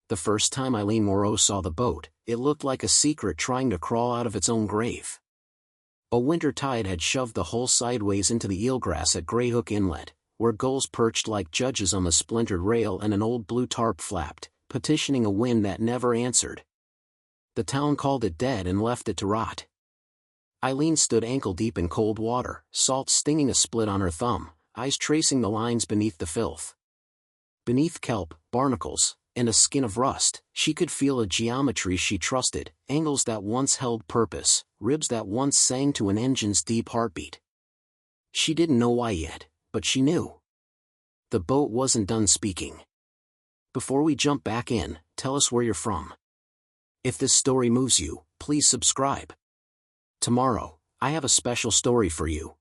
The first time Eileen Moreau saw the boat, it looked like a secret trying to crawl out of its own grave. A winter tide had shoved the hull sideways into the eelgrass at Greyhook Inlet, where gulls perched like judges on the splintered rail and an old blue tarp flapped, petitioning a wind that never answered. The town called it dead and left it to rot. Eileen stood ankle-deep in cold water, salt stinging a split on her thumb, eyes tracing the lines beneath the filth. Beneath kelp, barnacles, and a skin of rust, she could feel a geometry she trusted, angles that once held purpose, ribs that once sang to an engine's deep heartbeat. She didn't know why yet, but she knew. The boat wasn't done speaking. Before we jump back in, tell us where you're from. If this story moves you, please subscribe. Tomorrow, I have a special story for you.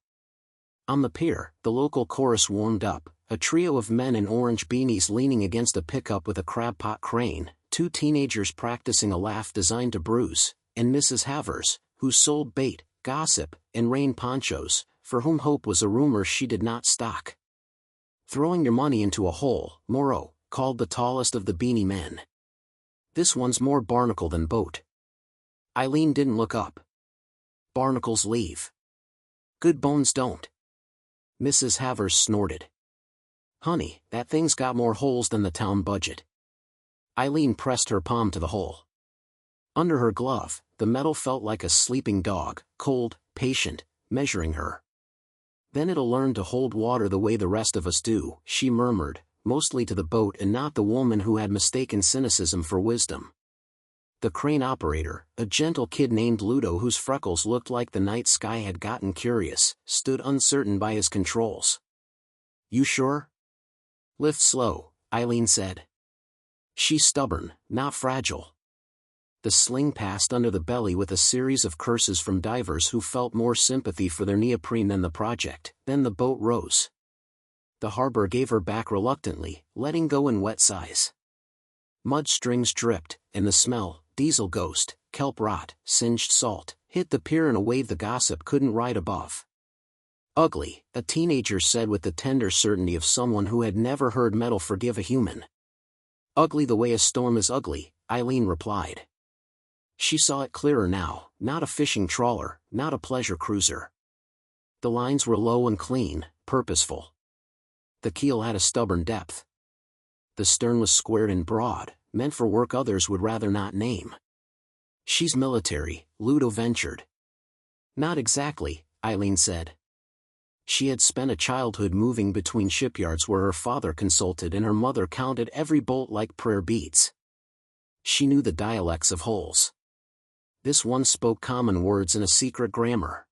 On the pier, the local chorus warmed up, a trio of men in orange beanies leaning against a pickup with a crab pot crane, two teenagers practicing a laugh designed to bruise, and Mrs. Havers, who sold bait, gossip, and rain ponchos, for whom hope was a rumor she did not stock. Throwing your money into a hole, Moreau called the tallest of the beanie men. This one's more barnacle than boat. Eileen didn't look up. Barnacles leave. Good bones don't. Mrs. Havers snorted. Honey, that thing's got more holes than the town budget. Eileen pressed her palm to the hole. Under her glove, the metal felt like a sleeping dog, cold, patient, measuring her. Then it'll learn to hold water the way the rest of us do, she murmured, mostly to the boat and not the woman who had mistaken cynicism for wisdom. The crane operator, a gentle kid named Ludo whose freckles looked like the night sky had gotten curious, stood uncertain by his controls. You sure? Lift slow, Eileen said. She's stubborn, not fragile. The sling passed under the belly with a series of curses from divers who felt more sympathy for their neoprene than the project. Then the boat rose. The harbor gave her back reluctantly, letting go in wet sighs. Mud strings dripped, and the smell, diesel ghost, kelp rot, singed salt, hit the pier in a wave the gossip couldn't ride above. Ugly, a teenager said with the tender certainty of someone who had never heard metal forgive a human. Ugly the way a storm is ugly, Eileen replied. She saw it clearer now, not a fishing trawler, not a pleasure cruiser. The lines were low and clean, purposeful. The keel had a stubborn depth. The stern was squared and broad, meant for work others would rather not name. She's military, Ludo ventured. Not exactly, Eileen said. She had spent a childhood moving between shipyards where her father consulted and her mother counted every bolt like prayer beads. She knew the dialects of holes. This one spoke common words in a secret grammar.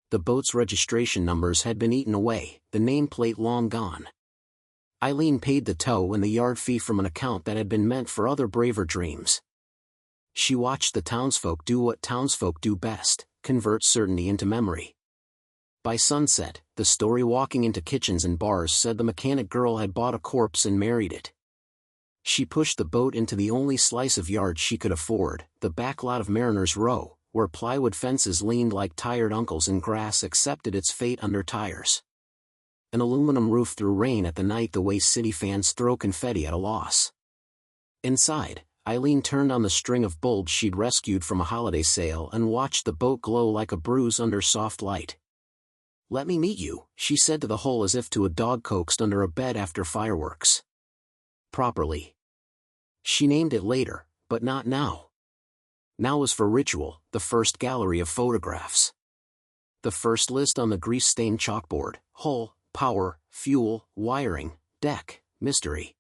The boat's registration numbers had been eaten away, the nameplate long gone. Eileen paid the tow and the yard fee from an account that had been meant for other braver dreams. She watched the townsfolk do what townsfolk do best, convert certainty into memory. By sunset, the story walking into kitchens and bars said the mechanic girl had bought a corpse and married it. She pushed the boat into the only slice of yard she could afford, the back lot of Mariner's Row, where plywood fences leaned like tired uncles and grass accepted its fate under tires. An aluminum roof threw rain at the night the way city fans throw confetti at a loss. Inside, Eileen turned on the string of bulbs she'd rescued from a holiday sale and watched the boat glow like a bruise under soft light. Let me meet you, she said to the hull as if to a dog coaxed under a bed after fireworks. Properly. She named it later, but not now. Now was for ritual, the first gallery of photographs. The first list on the grease-stained chalkboard, hull, power, fuel, wiring, deck, mystery.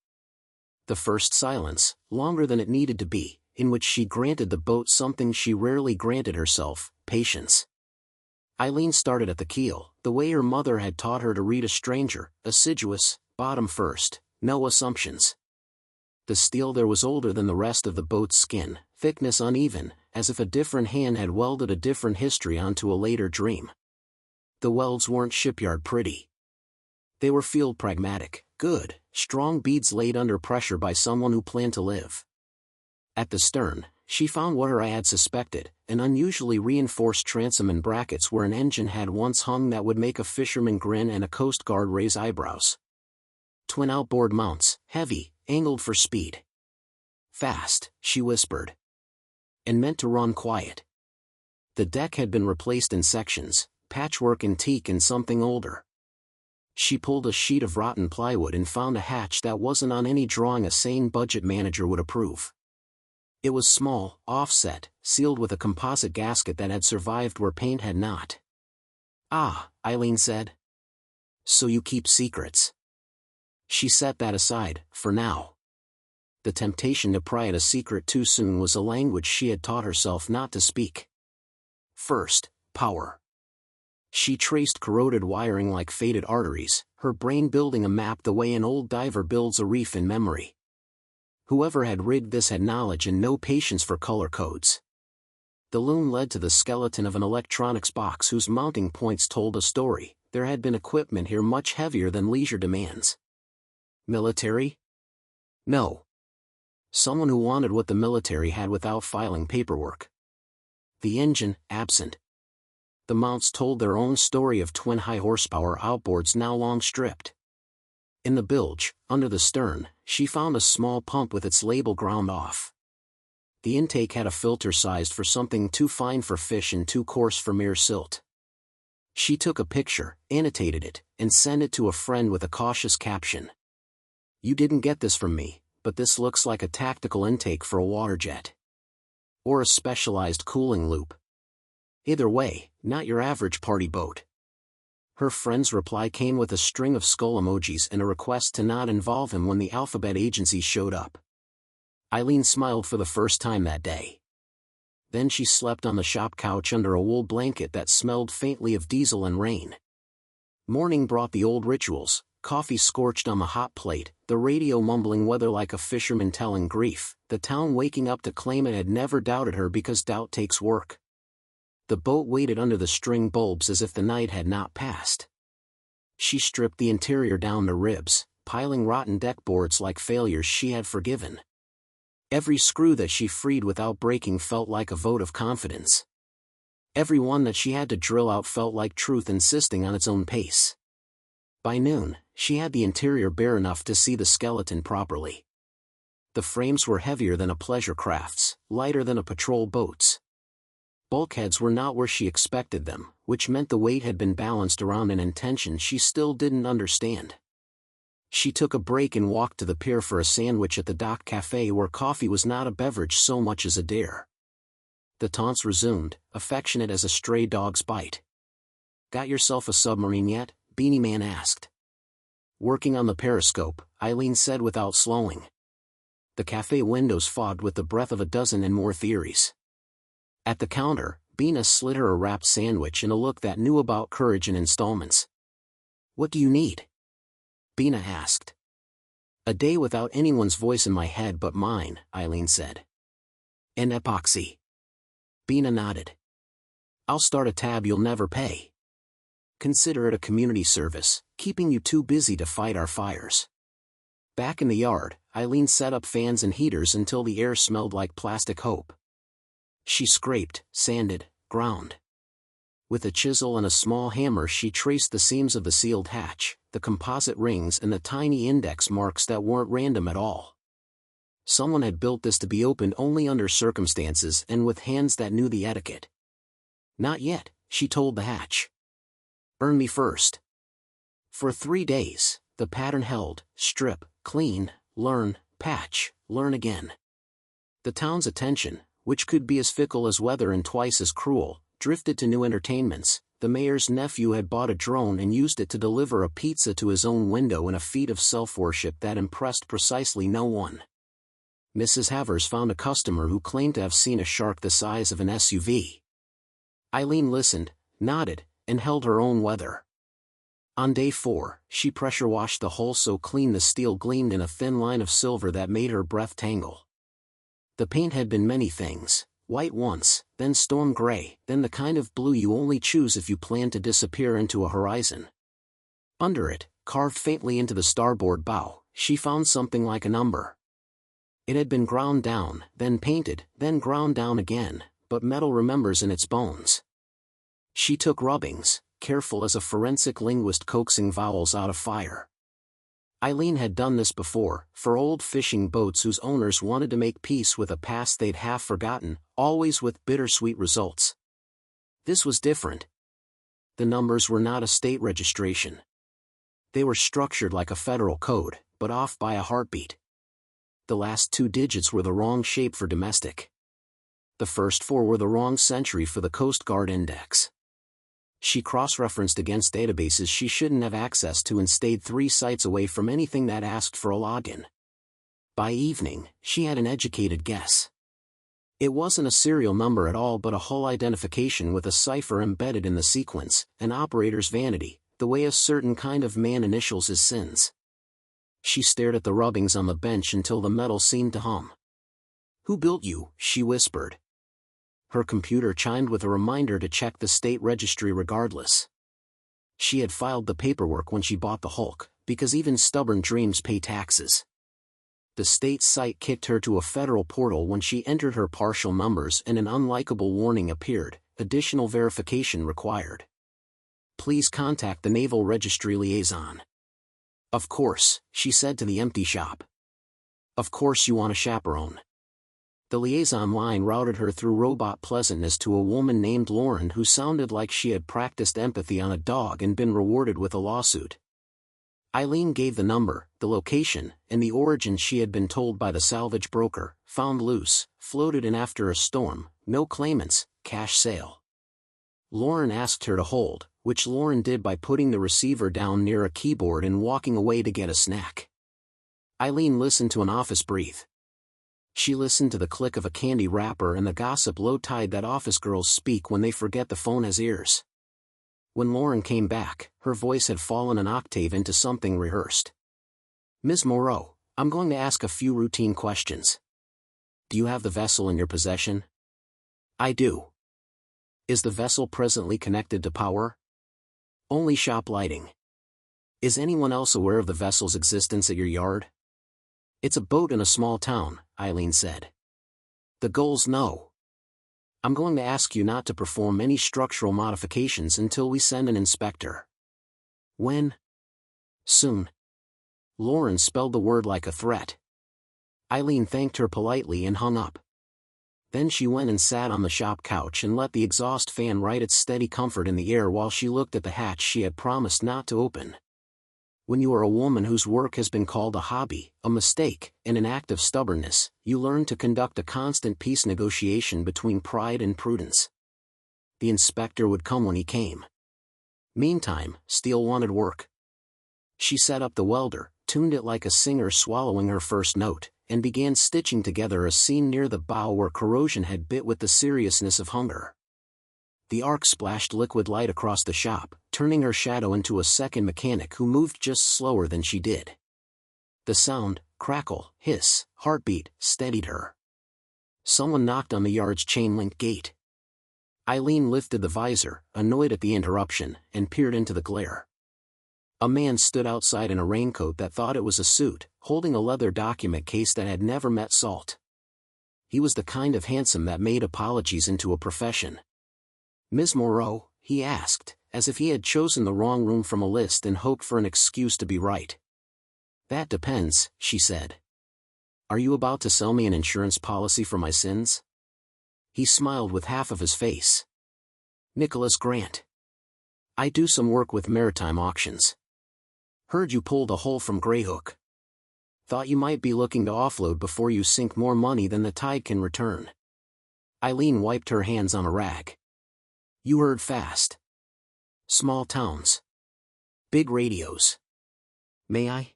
The first silence, longer than it needed to be, in which she granted the boat something she rarely granted herself, patience. Eileen started at the keel, the way her mother had taught her to read a stranger, assiduous, bottom first, no assumptions. The steel there was older than the rest of the boat's skin, thickness uneven, as if a different hand had welded a different history onto a later dream. The welds weren't shipyard pretty. They were field pragmatic, good, strong beads laid under pressure by someone who planned to live. At the stern, she found what her eye had suspected, an unusually reinforced transom and brackets where an engine had once hung that would make a fisherman grin and a coast guard raise eyebrows. Twin outboard mounts, heavy, angled for speed. Fast, she whispered. And meant to run quiet. The deck had been replaced in sections, patchwork in teak and something older. She pulled a sheet of rotten plywood and found a hatch that wasn't on any drawing a sane budget manager would approve. It was small, offset, sealed with a composite gasket that had survived where paint had not. Ah, Eileen said. So you keep secrets. She set that aside, for now. The temptation to pry at a secret too soon was a language she had taught herself not to speak. First, power. She traced corroded wiring like faded arteries, her brain building a map the way an old diver builds a reef in memory. Whoever had rigged this had knowledge and no patience for color codes. The loom led to the skeleton of an electronics box whose mounting points told a story. There had been equipment here much heavier than leisure demands. Military? No. Someone who wanted what the military had without filing paperwork. The engine, absent. The mounts told their own story of twin high-horsepower outboards now long stripped. In the bilge, under the stern, she found a small pump with its label ground off. The intake had a filter sized for something too fine for fish and too coarse for mere silt. She took a picture, annotated it, and sent it to a friend with a cautious caption. You didn't get this from me, but this looks like a tactical intake for a water jet. Or a specialized cooling loop. Either way, not your average party boat. Her friend's reply came with a string of skull emojis and a request to not involve him when the alphabet agency showed up. Eileen smiled for the first time that day. Then she slept on the shop couch under a wool blanket that smelled faintly of diesel and rain. Morning brought the old rituals, coffee scorched on the hot plate, the radio mumbling weather like a fisherman telling grief, the town waking up to claim it had never doubted her because doubt takes work. The boat waited under the string bulbs as if the night had not passed. She stripped the interior down to ribs, piling rotten deck boards like failures she had forgiven. Every screw that she freed without breaking felt like a vote of confidence. Every one that she had to drill out felt like truth insisting on its own pace. By noon, she had the interior bare enough to see the skeleton properly. The frames were heavier than a pleasure craft's, lighter than a patrol boat's. Bulkheads were not where she expected them, which meant the weight had been balanced around an intention she still didn't understand. She took a break and walked to the pier for a sandwich at the dock cafe where coffee was not a beverage so much as a dare. The taunts resumed, affectionate as a stray dog's bite. Got yourself a submarine yet? Beanie Man asked. Working on the periscope, Eileen said without slowing. The cafe windows fogged with the breath of a dozen and more theories. At the counter, Bina slid her a wrapped sandwich in a look that knew about courage in installments. What do you need? Bina asked. A day without anyone's voice in my head but mine, Eileen said. And epoxy. Bina nodded. I'll start a tab you'll never pay. Consider it a community service, keeping you too busy to fight our fires. Back in the yard, Eileen set up fans and heaters until the air smelled like plastic hope. She scraped, sanded, ground. With a chisel and a small hammer she traced the seams of the sealed hatch, the composite rings and the tiny index marks that weren't random at all. Someone had built this to be opened only under circumstances and with hands that knew the etiquette. Not yet, she told the hatch. Earn me first. For 3 days, the pattern held: strip, clean, learn, patch, learn again. The town's attention, which could be as fickle as weather and twice as cruel, drifted to new entertainments. The mayor's nephew had bought a drone and used it to deliver a pizza to his own window in a feat of self-worship that impressed precisely no one. Mrs. Havers found a customer who claimed to have seen a shark the size of an SUV. Eileen listened, nodded, and held her own weather. On day 4, she pressure-washed the hull so clean the steel gleamed in a thin line of silver that made her breath tangle. The paint had been many things: white once, then storm gray, then the kind of blue you only choose if you plan to disappear into a horizon. Under it, carved faintly into the starboard bow, she found something like a number. It had been ground down, then painted, then ground down again, but metal remembers in its bones. She took rubbings, careful as a forensic linguist coaxing vowels out of fire. Eileen had done this before, for old fishing boats whose owners wanted to make peace with a past they'd half forgotten, always with bittersweet results. This was different. The numbers were not a state registration. They were structured like a federal code, but off by a heartbeat. The last 2 digits were the wrong shape for domestic. The first 4 were the wrong century for the Coast Guard index. She cross-referenced against databases she shouldn't have access to and stayed 3 sites away from anything that asked for a login. By evening, she had an educated guess. It wasn't a serial number at all but a hull identification with a cipher embedded in the sequence, an operator's vanity, the way a certain kind of man initials his sins. She stared at the rubbings on the bench until the metal seemed to hum. "Who built you?" she whispered. Her computer chimed with a reminder to check the state registry regardless. She had filed the paperwork when she bought the Hulk, because even stubborn dreams pay taxes. The state site kicked her to a federal portal when she entered her partial numbers and an unlikable warning appeared, additional verification required. Please contact the Naval Registry liaison. Of course, she said to the empty shop. Of course you want a chaperone. The liaison line routed her through robot pleasantness to a woman named Lauren who sounded like she had practiced empathy on a dog and been rewarded with a lawsuit. Eileen gave the number, the location, and the origin she had been told by the salvage broker, found loose, floated in after a storm, no claimants, cash sale. Lauren asked her to hold, which Lauren did by putting the receiver down near a keyboard and walking away to get a snack. Eileen listened to an office breathe. She listened to the click of a candy wrapper and the gossip low tide that office girls speak when they forget the phone has ears. When Lauren came back, her voice had fallen an octave into something rehearsed. "Ms. Moreau, I'm going to ask a few routine questions. Do you have the vessel in your possession?" "I do." "Is the vessel presently connected to power?" "Only shop lighting." "Is anyone else aware of the vessel's existence at your yard?" "It's a boat in a small town," Eileen said. "The goal's no. I'm going to ask you not to perform any structural modifications until we send an inspector." "When?" "Soon." Lauren spelled the word like a threat. Eileen thanked her politely and hung up. Then she went and sat on the shop couch and let the exhaust fan write its steady comfort in the air while she looked at the hatch she had promised not to open. When you are a woman whose work has been called a hobby, a mistake, and an act of stubbornness, you learn to conduct a constant peace negotiation between pride and prudence. The inspector would come when he came. Meantime, Steele wanted work. She set up the welder, tuned it like a singer swallowing her first note, and began stitching together a scene near the bow where corrosion had bit with the seriousness of hunger. The arc splashed liquid light across the shop, turning her shadow into a second mechanic who moved just slower than she did. The sound, crackle, hiss, heartbeat, steadied her. Someone knocked on the yard's chain-link gate. Eileen lifted the visor, annoyed at the interruption, and peered into the glare. A man stood outside in a raincoat that thought it was a suit, holding a leather document case that had never met salt. He was the kind of handsome that made apologies into a profession. "Ms. Moreau?" he asked, as if he had chosen the wrong room from a list and hoped for an excuse to be right. "That depends," she said. "Are you about to sell me an insurance policy for my sins?" He smiled with half of his face. "Nicholas Grant. I do some work with maritime auctions. Heard you pulled a hole from Greyhook. Thought you might be looking to offload before you sink more money than the tide can return." Eileen wiped her hands on a rag. "You heard fast. Small towns. Big radios. May I?"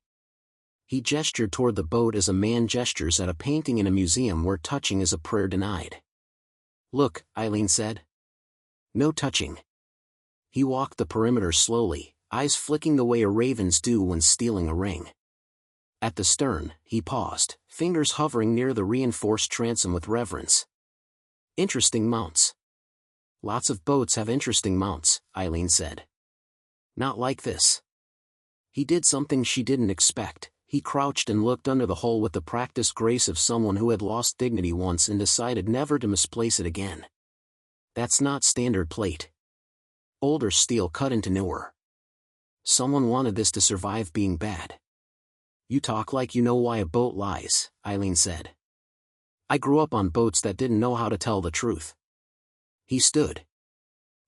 He gestured toward the boat as a man gestures at a painting in a museum where touching is a prayer denied. "Look," Eileen said. "No touching." He walked the perimeter slowly, eyes flicking the way a raven's do when stealing a ring. At the stern, he paused, fingers hovering near the reinforced transom with reverence. "Interesting mounts." "Lots of boats have interesting mounts," Eileen said. "Not like this." He did something she didn't expect. He crouched and looked under the hull with the practiced grace of someone who had lost dignity once and decided never to misplace it again. "That's not standard plate. Older steel cut into newer. Someone wanted this to survive being bad." You talk like you know why a boat lies, Eileen said. I grew up on boats that didn't know how to tell the truth. He stood.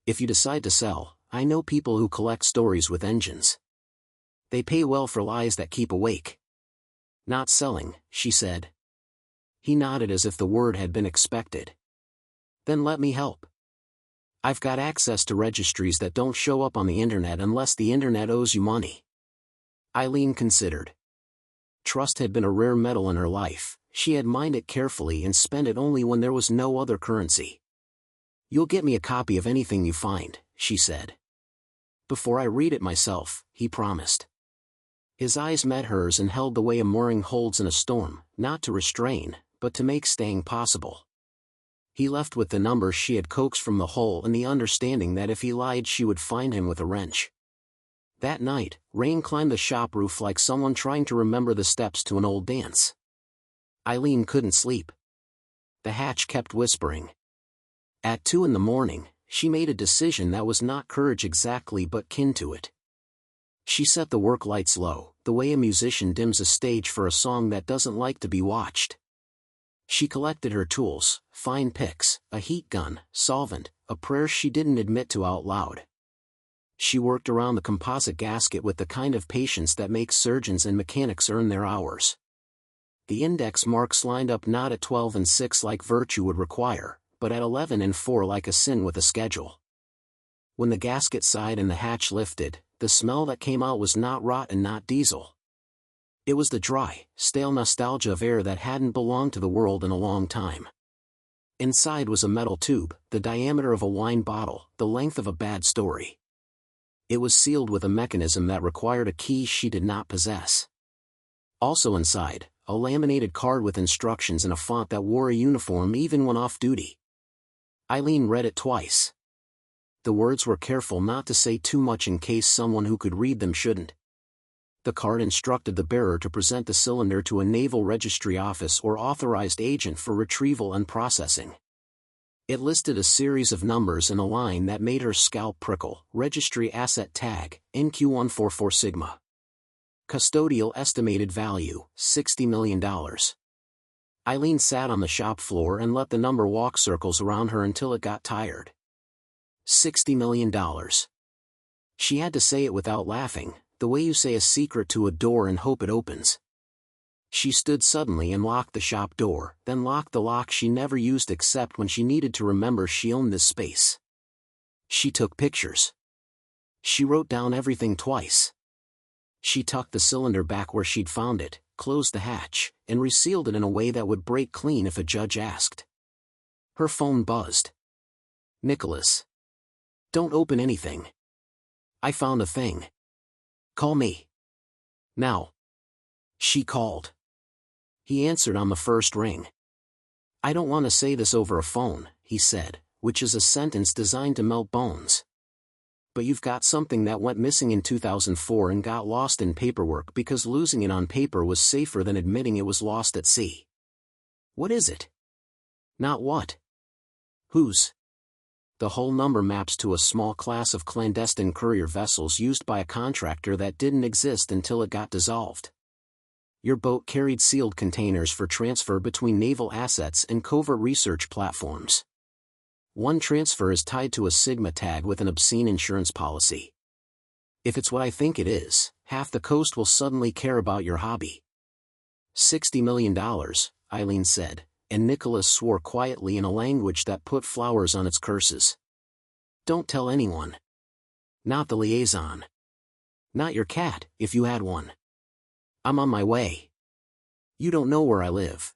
If you decide to sell, I know people who collect stories with engines. They pay well for lies that keep awake. Not selling, she said. He nodded as if the word had been expected. Then let me help. I've got access to registries that don't show up on the internet unless the internet owes you money. Eileen considered. Trust had been a rare metal in her life. She had mined it carefully and spent it only when there was no other currency. You'll get me a copy of anything you find, she said. Before I read it myself, he promised. His eyes met hers and held the way a mooring holds in a storm, not to restrain, but to make staying possible. He left with the numbers she had coaxed from the hole and the understanding that if he lied she would find him with a wrench. That night, Rain climbed the shop roof like someone trying to remember the steps to an old dance. Eileen couldn't sleep. The hatch kept whispering. At 2 a.m, she made a decision that was not courage exactly but kin to it. She set the work lights low, the way a musician dims a stage for a song that doesn't like to be watched. She collected her tools, fine picks, a heat gun, solvent, a prayer she didn't admit to out loud. She worked around the composite gasket with the kind of patience that makes surgeons and mechanics earn their hours. The index marks lined up not at 12 and 6 like virtue would require, but at 11 and 4 like a sin with a schedule. When the gasket sighed and the hatch lifted, the smell that came out was not rot and not diesel. It was the dry, stale nostalgia of air that hadn't belonged to the world in a long time. Inside was a metal tube, the diameter of a wine bottle, the length of a bad story. It was sealed with a mechanism that required a key she did not possess. Also inside, a laminated card with instructions in a font that wore a uniform even when off duty. Eileen read it twice. The words were careful not to say too much in case someone who could read them shouldn't. The card instructed the bearer to present the cylinder to a Naval Registry office or authorized agent for retrieval and processing. It listed a series of numbers and a line that made her scalp prickle. Registry Asset Tag, NQ144 Sigma. Custodial Estimated Value, $60 million. Eileen sat on the shop floor and let the number walk circles around her until it got tired. $60 million. She had to say it without laughing, the way you say a secret to a door and hope it opens. She stood suddenly and locked the shop door, then locked the lock she never used except when she needed to remember she owned this space. She took pictures. She wrote down everything twice. She tucked the cylinder back where she'd found it, closed the hatch, and resealed it in a way that would break clean if a judge asked. Her phone buzzed. Nicholas. Don't open anything. I found a thing. Call me. Now. She called. He answered on the first ring. I don't want to say this over a phone, he said, which is a sentence designed to melt bones. But you've got something that went missing in 2004 and got lost in paperwork because losing it on paper was safer than admitting it was lost at sea. What is it? Not what? Whose? The whole number maps to a small class of clandestine courier vessels used by a contractor that didn't exist until it got dissolved. Your boat carried sealed containers for transfer between naval assets and covert research platforms. One transfer is tied to a Sigma tag with an obscene insurance policy. If it's what I think it is, half the coast will suddenly care about your hobby. $60 million, Eileen said, and Nicholas swore quietly in a language that put flowers on its curses. Don't tell anyone. Not the liaison. Not your cat, if you had one. I'm on my way. You don't know where I live.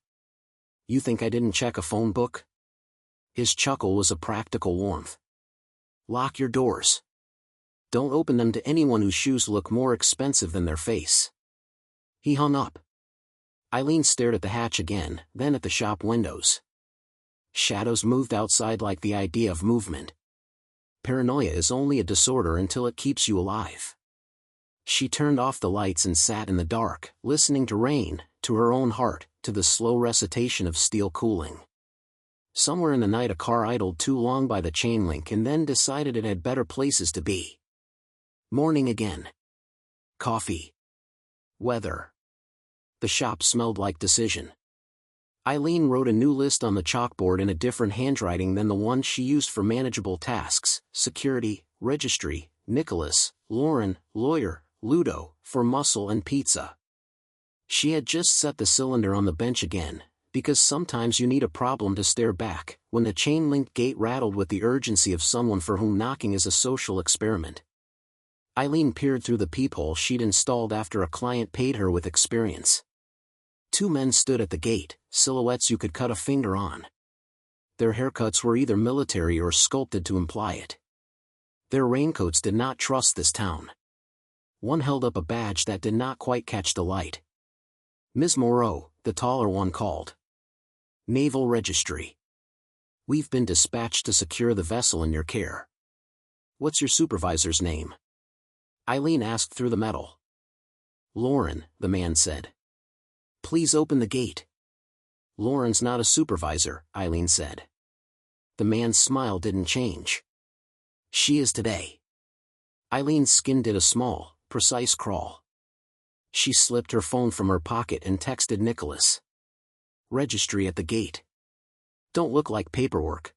You think I didn't check a phone book? His chuckle was a practical warmth. Lock your doors. Don't open them to anyone whose shoes look more expensive than their face. He hung up. Eileen stared at the hatch again, then at the shop windows. Shadows moved outside like the idea of movement. Paranoia is only a disorder until it keeps you alive. She turned off the lights and sat in the dark, listening to rain, to her own heart, to the slow recitation of steel cooling. Somewhere in the night a car idled too long by the chain link and then decided it had better places to be. Morning again. Coffee. Weather. The shop smelled like decision. Eileen wrote a new list on the chalkboard in a different handwriting than the one she used for manageable tasks: security, registry, Nicholas, Lauren, lawyer, Ludo, for muscle and pizza. She had just set the cylinder on the bench again, because sometimes you need a problem to stare back, when the chain-linked gate rattled with the urgency of someone for whom knocking is a social experiment. Eileen peered through the peephole she'd installed after a client paid her with experience. Two men stood at the gate, silhouettes you could cut a finger on. Their haircuts were either military or sculpted to imply it. Their raincoats did not trust this town. One held up a badge that did not quite catch the light. "Ms. Moreau," the taller one called. "Naval Registry. We've been dispatched to secure the vessel in your care." "What's your supervisor's name?" Eileen asked through the metal. "Lauren," the man said. "Please open the gate." "Lauren's not a supervisor," Eileen said. The man's smile didn't change. "She is today." Eileen's skin did a small, precise crawl. She slipped her phone from her pocket and texted Nicholas. "Registry at the gate. Don't look like paperwork.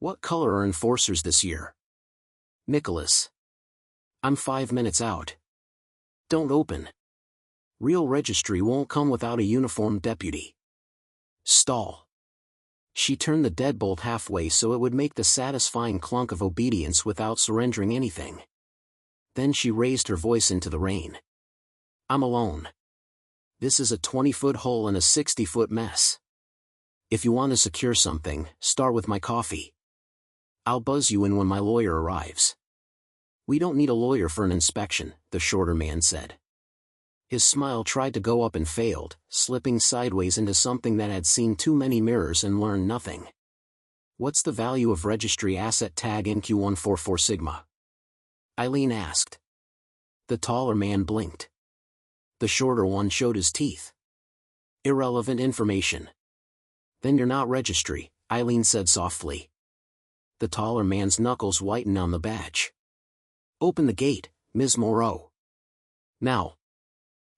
What color are enforcers this year?" Nicholas. "I'm 5 minutes out. Don't open. Real registry won't come without a uniformed deputy." Stall. She turned the deadbolt halfway so it would make the satisfying clunk of obedience without surrendering anything. Then she raised her voice into the rain. "I'm alone. This is a 20-foot hole in a 60-foot mess. If you want to secure something, start with my coffee. I'll buzz you in when my lawyer arrives." "We don't need a lawyer for an inspection," the shorter man said. His smile tried to go up and failed, slipping sideways into something that had seen too many mirrors and learned nothing. "What's the value of registry asset tag NQ144 Sigma?" Eileen asked. The taller man blinked. The shorter one showed his teeth. "Irrelevant information." "Then you're not registry," Eileen said softly. The taller man's knuckles whitened on the badge. "Open the gate, Ms. Moreau." "Now."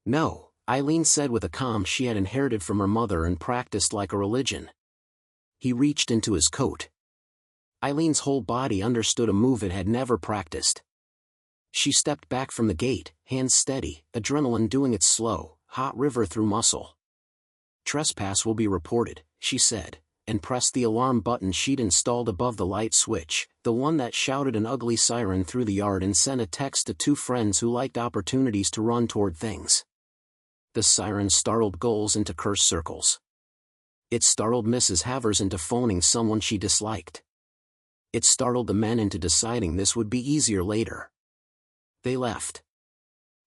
"No," Eileen said with a calm she had inherited from her mother and practiced like a religion. He reached into his coat. Eileen's whole body understood a move it had never practiced. She stepped back from the gate, hands steady, adrenaline doing its slow, hot river through muscle. "Trespass will be reported," she said, and pressed the alarm button she'd installed above the light switch, the one that shouted an ugly siren through the yard and sent a text to two friends who liked opportunities to run toward things. The siren startled goals into curse circles. It startled Mrs. Havers into phoning someone she disliked. It startled the men into deciding this would be easier later. They left.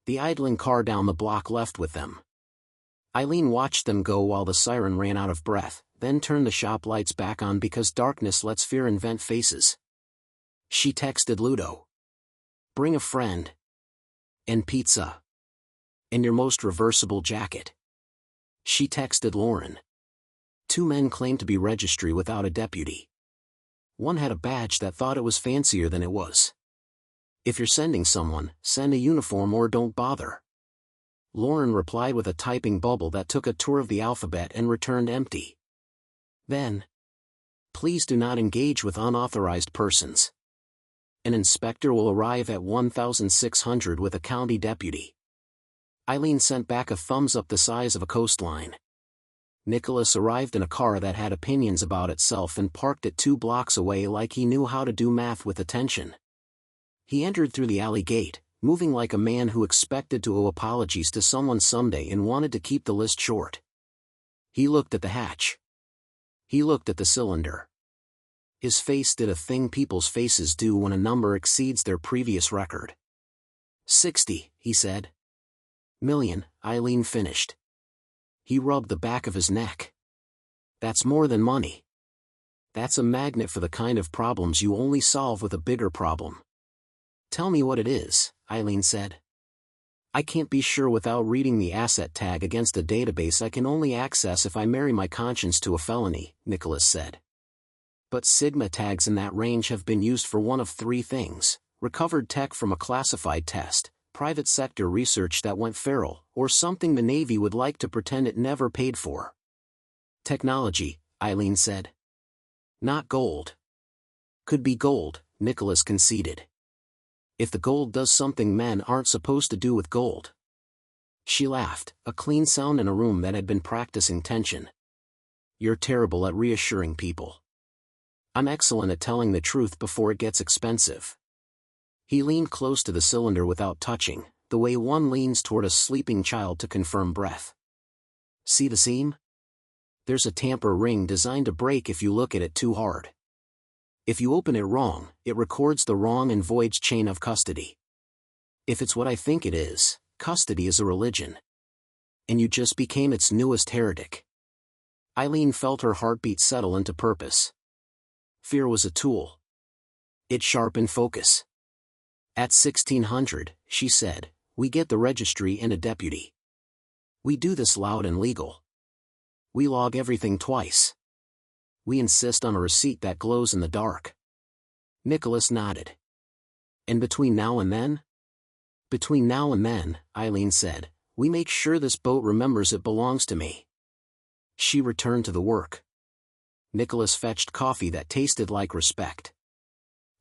The idling car down the block left with them. Eileen watched them go while the siren ran out of breath, then turned the shop lights back on because darkness lets fear invent faces. She texted Ludo. "Bring a friend. And pizza. And your most reversible jacket." She texted Lauren. Two men claimed to be registry without a deputy. One had a badge that thought it was fancier than it was. "If you're sending someone, send a uniform or don't bother." Lauren replied with a typing bubble that took a tour of the alphabet and returned empty. Then, "Please do not engage with unauthorized persons. An inspector will arrive at 1600 with a county deputy." Eileen sent back a thumbs up the size of a coastline. Nicholas arrived in a car that had opinions about itself and parked it 2 blocks away like he knew how to do math with attention. He entered through the alley gate, moving like a man who expected to owe apologies to someone someday and wanted to keep the list short. He looked at the hatch. He looked at the cylinder. His face did a thing people's faces do when a number exceeds their previous record. 60, he said. Million, Eileen finished. He rubbed the back of his neck. That's more than money. That's a magnet for the kind of problems you only solve with a bigger problem. Tell me what it is, Eileen said. I can't be sure without reading the asset tag against a database I can only access if I marry my conscience to a felony, Nicholas said. But Sigma tags in that range have been used for one of 3 things: recovered tech from a classified test, private sector research that went feral, or something the Navy would like to pretend it never paid for. Technology, Eileen said. Not gold. Could be gold, Nicholas conceded. If the gold does something men aren't supposed to do with gold. She laughed, a clean sound in a room that had been practicing tension. You're terrible at reassuring people. I'm excellent at telling the truth before it gets expensive. He leaned close to the cylinder without touching, the way one leans toward a sleeping child to confirm breath. See the seam? There's a tamper ring designed to break if you look at it too hard. If you open it wrong, it records the wrong and voids chain of custody. If it's what I think it is, custody is a religion. And you just became its newest heretic. Eileen felt her heartbeat settle into purpose. Fear was a tool. It sharpened focus. At 1600, she said, we get the registry and a deputy. We do this loud and legal. We log everything twice. We insist on a receipt that glows in the dark. Nicholas nodded. And between now and then? Between now and then, Eileen said, we make sure this boat remembers it belongs to me. She returned to the work. Nicholas fetched coffee that tasted like respect.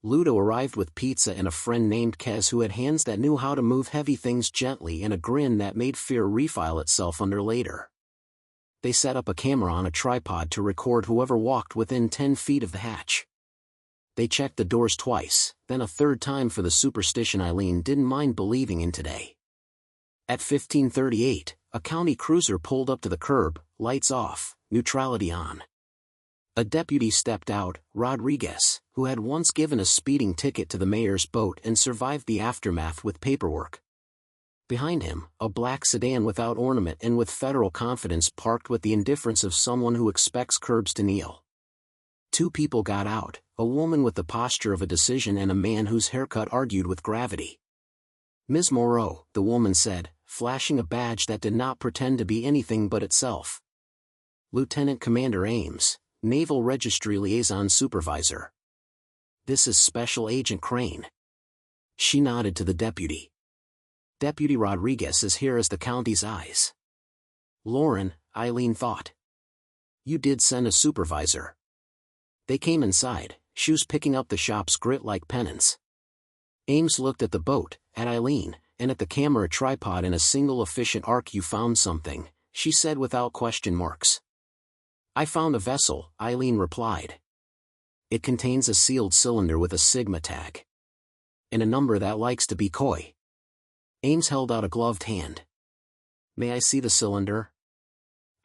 Ludo arrived with pizza and a friend named Kez who had hands that knew how to move heavy things gently and a grin that made fear refile itself under later. They set up a camera on a tripod to record whoever walked within 10 feet of the hatch. They checked the doors twice, then a third time for the superstition Eileen didn't mind believing in today. At 15:38, a county cruiser pulled up to the curb, lights off, neutrality on. A deputy stepped out, Rodriguez, who had once given a speeding ticket to the mayor's boat and survived the aftermath with paperwork. Behind him, a black sedan without ornament and with federal confidence parked with the indifference of someone who expects curbs to kneel. Two people got out, a woman with the posture of a decision and a man whose haircut argued with gravity. Ms. Moreau, the woman said, flashing a badge that did not pretend to be anything but itself. Lieutenant Commander Ames, Naval Registry Liaison Supervisor. This is Special Agent Crane. She nodded to the deputy. Deputy Rodriguez is here as the county's eyes. Lauren, Eileen thought. You did send a supervisor. They came inside, shoes picking up the shop's grit like pennants. Ames looked at the boat, at Eileen, and at the camera tripod in a single efficient arc. You found something, she said without question marks. I found a vessel, Eileen replied. It contains a sealed cylinder with a Sigma tag. And a number that likes to be coy. Ames held out a gloved hand. May I see the cylinder?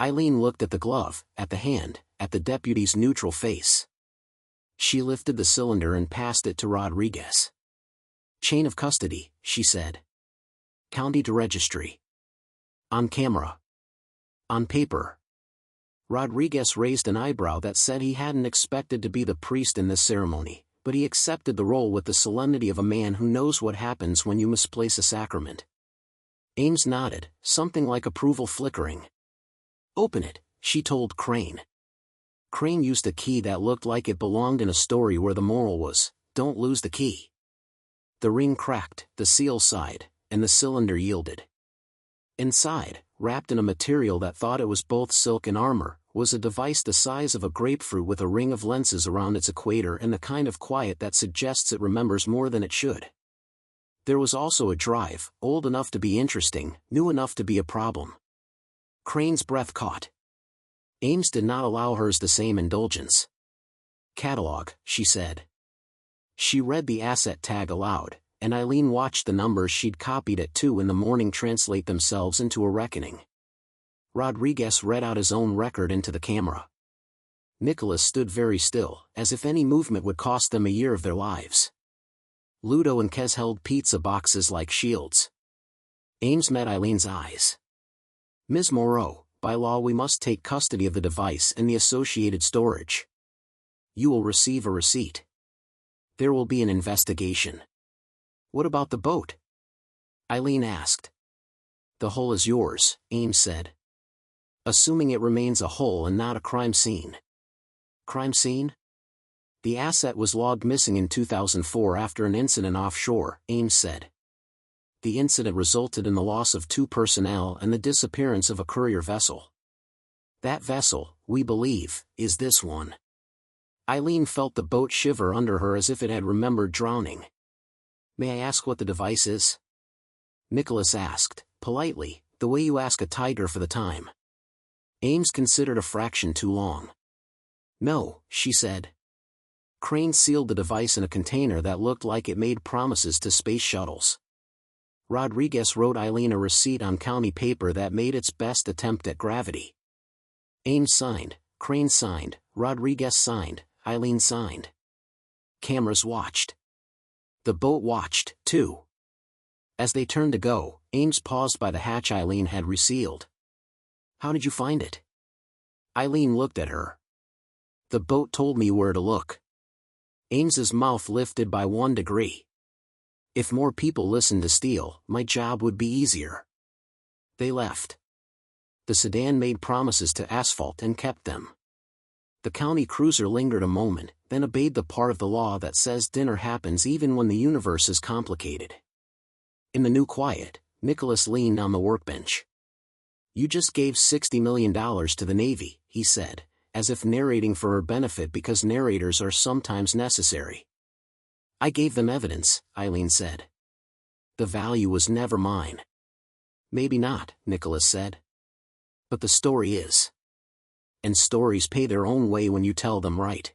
Eileen looked at the glove, at the hand, at the deputy's neutral face. She lifted the cylinder and passed it to Rodriguez. Chain of custody, she said. County to registry. On camera. On paper. Rodriguez raised an eyebrow that said he hadn't expected to be the priest in this ceremony, but he accepted the role with the solemnity of a man who knows what happens when you misplace a sacrament. Ames nodded, something like approval flickering. Open it, she told Crane. Crane used a key that looked like it belonged in a story where the moral was, don't lose the key. The ring cracked, the seal sighed, and the cylinder yielded. Inside, wrapped in a material that thought it was both silk and armor, was a device the size of a grapefruit with a ring of lenses around its equator and the kind of quiet that suggests it remembers more than it should. There was also a drive, old enough to be interesting, new enough to be a problem. Crane's breath caught. Ames did not allow hers the same indulgence. Catalog, she said. She read the asset tag aloud, and Eileen watched the numbers she'd copied at 2 in the morning translate themselves into a reckoning. Rodriguez read out his own record into the camera. Nicholas stood very still, as if any movement would cost them a year of their lives. Ludo and Kez held pizza boxes like shields. Ames met Eileen's eyes. Ms. Moreau, by law we must take custody of the device and the associated storage. You will receive a receipt. There will be an investigation. What about the boat? Eileen asked. The hull is yours, Ames said. Assuming it remains a hull and not a crime scene. Crime scene? The asset was logged missing in 2004 after an incident offshore, Ames said. the incident resulted in the loss of 2 personnel and the disappearance of a courier vessel. That vessel, we believe, is this one. Eileen felt the boat shiver under her as if it had remembered drowning. May I ask what the device is? Nicholas asked, politely, the way you ask a tiger for the time. Ames considered a fraction too long. No, she said. Crane sealed the device in a container that looked like it made promises to space shuttles. Rodriguez wrote Eileen a receipt on county paper that made its best attempt at gravity. Ames signed, Crane signed, Rodriguez signed, Eileen signed. Cameras watched. The boat watched, too. As they turned to go, Ames paused by the hatch Eileen had resealed. How did you find it? Eileen looked at her. The boat told me where to look. Ames's mouth lifted by 1 degree. If more people listened to Steele, my job would be easier. They left. The sedan made promises to Asphalt and kept them. The county cruiser lingered a moment, then obeyed the part of the law that says dinner happens even when the universe is complicated. In the new quiet, Nicholas leaned on the workbench. You just gave $60 million to the Navy, he said, as if narrating for her benefit because narrators are sometimes necessary. I gave them evidence, Eileen said. The value was never mine. Maybe not, Nicholas said. But the story is. And stories pay their own way when you tell them right.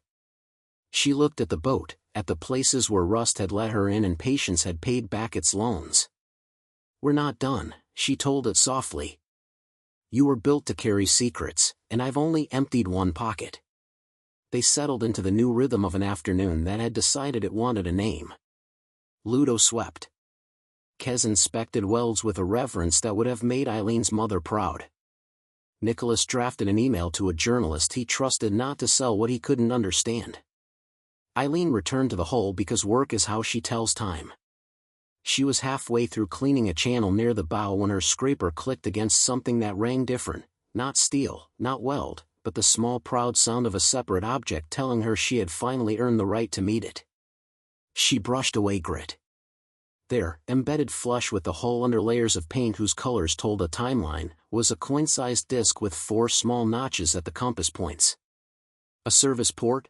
She looked at the boat, at the places where Rust had let her in and Patience had paid back its loans. We're not done, she told it softly. You were built to carry secrets, and I've only emptied 1 pocket. They settled into the new rhythm of an afternoon that had decided it wanted a name. Ludo swept. Kez inspected welds with a reverence that would have made Eileen's mother proud. Nicholas drafted an email to a journalist he trusted not to sell what he couldn't understand. Eileen returned to the hull because work is how she tells time. She was halfway through cleaning a channel near the bow when her scraper clicked against something that rang different, not steel, not weld, but the small proud sound of a separate object telling her she had finally earned the right to meet it. She brushed away grit. There, embedded flush with the hull under layers of paint whose colors told a timeline, was a coin-sized disc with 4 small notches at the compass points. A service port?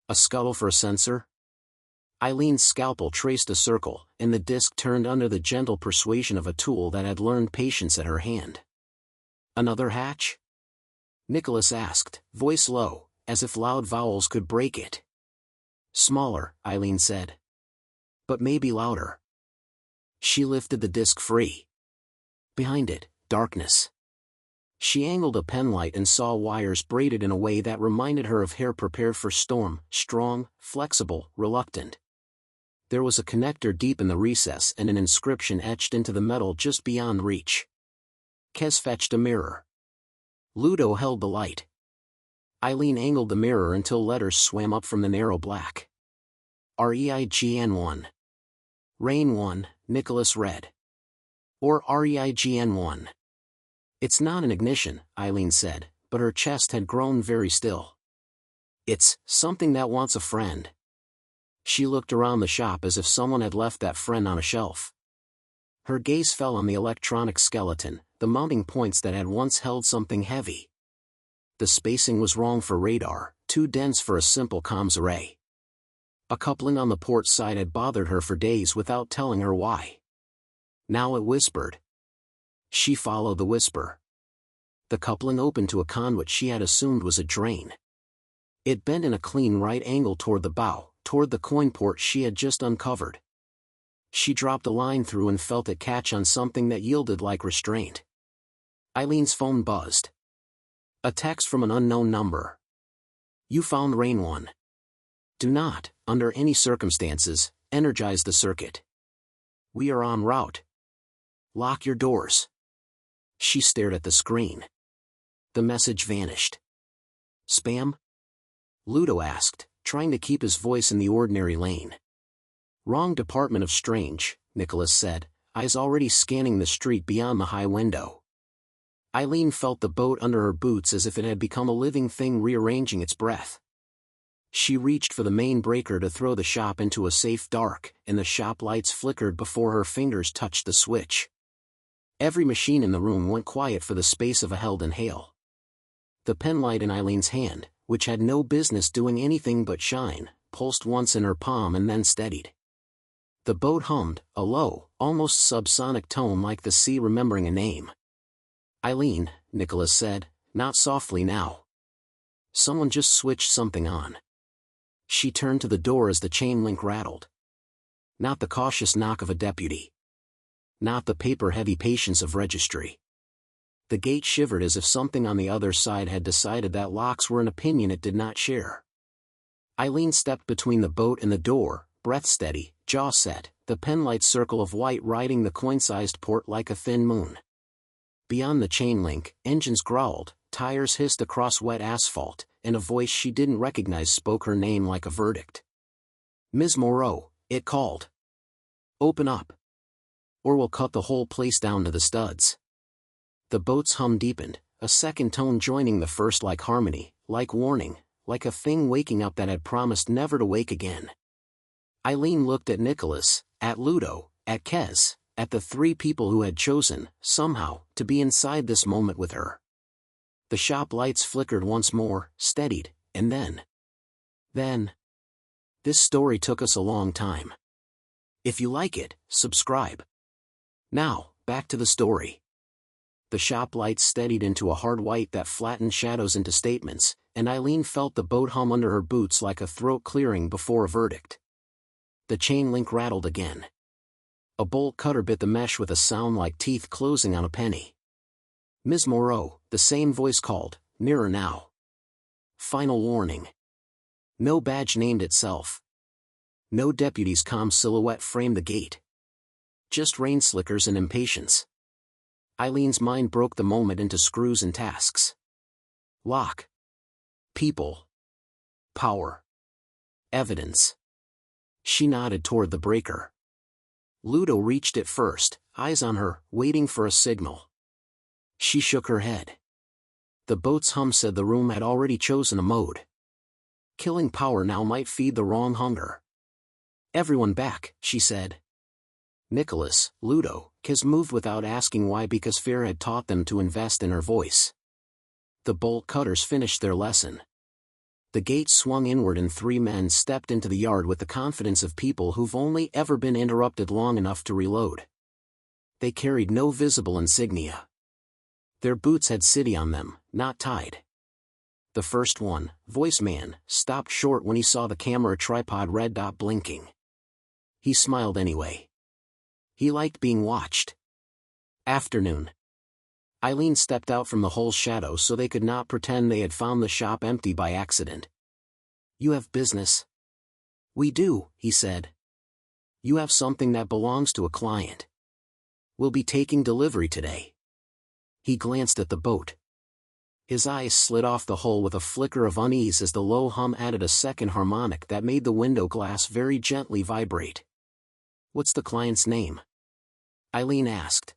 A scuttle for a sensor? Eileen's scalpel traced a circle, and the disc turned under the gentle persuasion of a tool that had learned patience at her hand. Another hatch? Nicholas asked, voice low, as if loud vowels could break it. Smaller, Eileen said. But maybe louder. She lifted the disc free. Behind it, darkness. She angled a penlight and saw wires braided in a way that reminded her of hair prepared for storm, strong, flexible, reluctant. There was a connector deep in the recess and an inscription etched into the metal just beyond reach. Kez fetched a mirror. Ludo held the light. Eileen angled the mirror until letters swam up from the narrow black. REIGN1. Rain 1, Nicholas read. Or REIGN1. It's not an ignition, Eileen said, but her chest had grown very still. It's something that wants a friend. She looked around the shop as if someone had left that friend on a shelf. Her gaze fell on the electronic skeleton, the mounting points that had once held something heavy. The spacing was wrong for radar, too dense for a simple comms array. A coupling on the port side had bothered her for days without telling her why. Now it whispered. She followed the whisper. The coupling opened to a conduit she had assumed was a drain. It bent in a clean right angle toward the bow, toward the coin port she had just uncovered. She dropped a line through and felt it catch on something that yielded like restraint. Eileen's phone buzzed. A text from an unknown number. You found Rain 1. Do not, under any circumstances, energize the circuit. We are en route. Lock your doors. She stared at the screen. The message vanished. Spam? Ludo asked, trying to keep his voice in the ordinary lane. Wrong department of Strange, Nicholas said, eyes already scanning the street beyond the high window. Eileen felt the boat under her boots as if it had become a living thing rearranging its breath. She reached for the main breaker to throw the shop into a safe dark, and the shop lights flickered before her fingers touched the switch. Every machine in the room went quiet for the space of a held inhale. The penlight in Eileen's hand, which had no business doing anything but shine, pulsed once in her palm and then steadied. The boat hummed, a low, almost subsonic tone like the sea remembering a name. "Eileen," Nicholas said, not softly now. "Someone just switched something on." She turned to the door as the chain link rattled. Not the cautious knock of a deputy. Not the paper-heavy patience of registry. The gate shivered as if something on the other side had decided that locks were an opinion it did not share. Eileen stepped between the boat and the door, breath steady, jaw set, the penlight circle of white riding the coin-sized port like a thin moon. Beyond the chain link, engines growled, tires hissed across wet asphalt, and a voice she didn't recognize spoke her name like a verdict. "Ms. Moreau," it called. "Open up. Or we'll cut the whole place down to the studs." The boat's hum deepened, a second tone joining the first like harmony, like warning, like a thing waking up that had promised never to wake again. Eileen looked at Nicholas, at Ludo, at Kez, at the three people who had chosen, somehow, to be inside this moment with her. The shop lights flickered once more, steadied, and then. This story took us a long time. If you like it, subscribe. Now, back to the story. The shop lights steadied into a hard white that flattened shadows into statements, and Eileen felt the boat hum under her boots like a throat clearing before a verdict. The chain link rattled again. A bolt cutter bit the mesh with a sound like teeth closing on a penny. "Ms. Moreau," the same voice called, nearer now. Final warning. No badge named itself. No deputy's calm silhouette framed the gate. Just rain slickers and impatience. Eileen's mind broke the moment into screws and tasks. Lock. People. Power. Evidence. She nodded toward the breaker. Ludo reached it first, eyes on her, waiting for a signal. She shook her head. The boat's hum said the room had already chosen a mode. Killing power now might feed the wrong hunger. "Everyone back," she said. Nicholas, Ludo, Kez moved without asking why, because fear had taught them to invest in her voice. The bolt cutters finished their lesson. The gate swung inward and three men stepped into the yard with the confidence of people who've only ever been interrupted long enough to reload. They carried no visible insignia. Their boots had city on them, not tied. The first one, voice man, stopped short when he saw the camera tripod red dot blinking. He smiled anyway. He liked being watched. Afternoon. Eileen stepped out from the whole shadow so they could not pretend they had found the shop empty by accident. "You have business?" "We do," he said. "You have something that belongs to a client. We'll be taking delivery today." He glanced at the boat. His eyes slid off the hull with a flicker of unease as the low hum added a second harmonic that made the window glass very gently vibrate. "What's the client's name?" Eileen asked.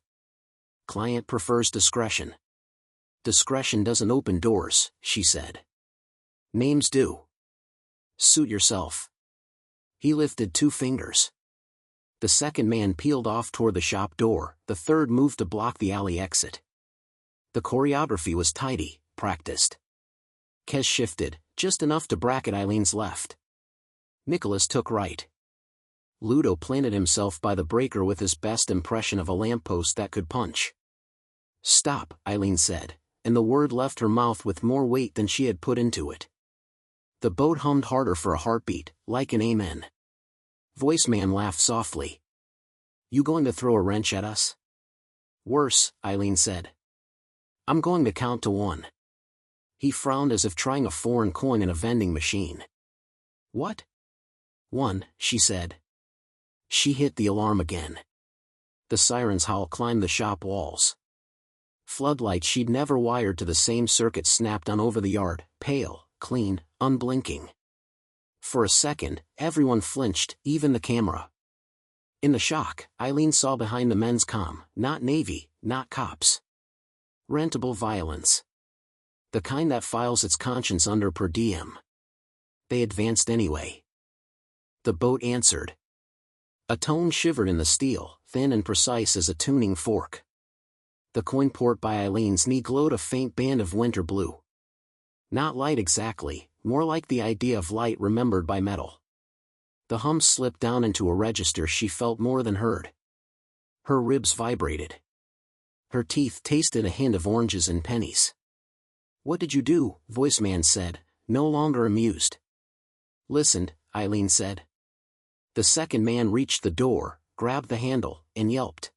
"Client prefers discretion." "Discretion doesn't open doors," she said. "Names do. Suit yourself." He lifted two fingers. The second man peeled off toward the shop door, the third moved to block the alley exit. The choreography was tidy, practiced. Kez shifted, just enough to bracket Eileen's left. Nicholas took right. Ludo planted himself by the breaker with his best impression of a lamppost that could punch. "Stop," Eileen said, and the word left her mouth with more weight than she had put into it. The boat hummed harder for a heartbeat, like an amen. Voice man laughed softly. "You going to throw a wrench at us?" "Worse," Eileen said. "I'm going to count to 1. He frowned as if trying a foreign coin in a vending machine. "What?" "1, she said. She hit the alarm again. The siren's howl climbed the shop walls. Floodlights she'd never wired to the same circuit snapped on over the yard, pale, clean, unblinking. For a second, everyone flinched, even the camera. In the shock, Eileen saw behind the men's comm, not Navy, not cops. Rentable violence. The kind that files its conscience under per diem. They advanced anyway. The boat answered. A tone shivered in the steel, thin and precise as a tuning fork. The coin port by Eileen's knee glowed a faint band of winter blue. Not light exactly, more like the idea of light remembered by metal. The hum slipped down into a register she felt more than heard. Her ribs vibrated. Her teeth tasted a hint of oranges and pennies. "What did you do?" Voiceman said, no longer amused. "Listened," Eileen said. The second man reached the door, grabbed the handle, and yelped.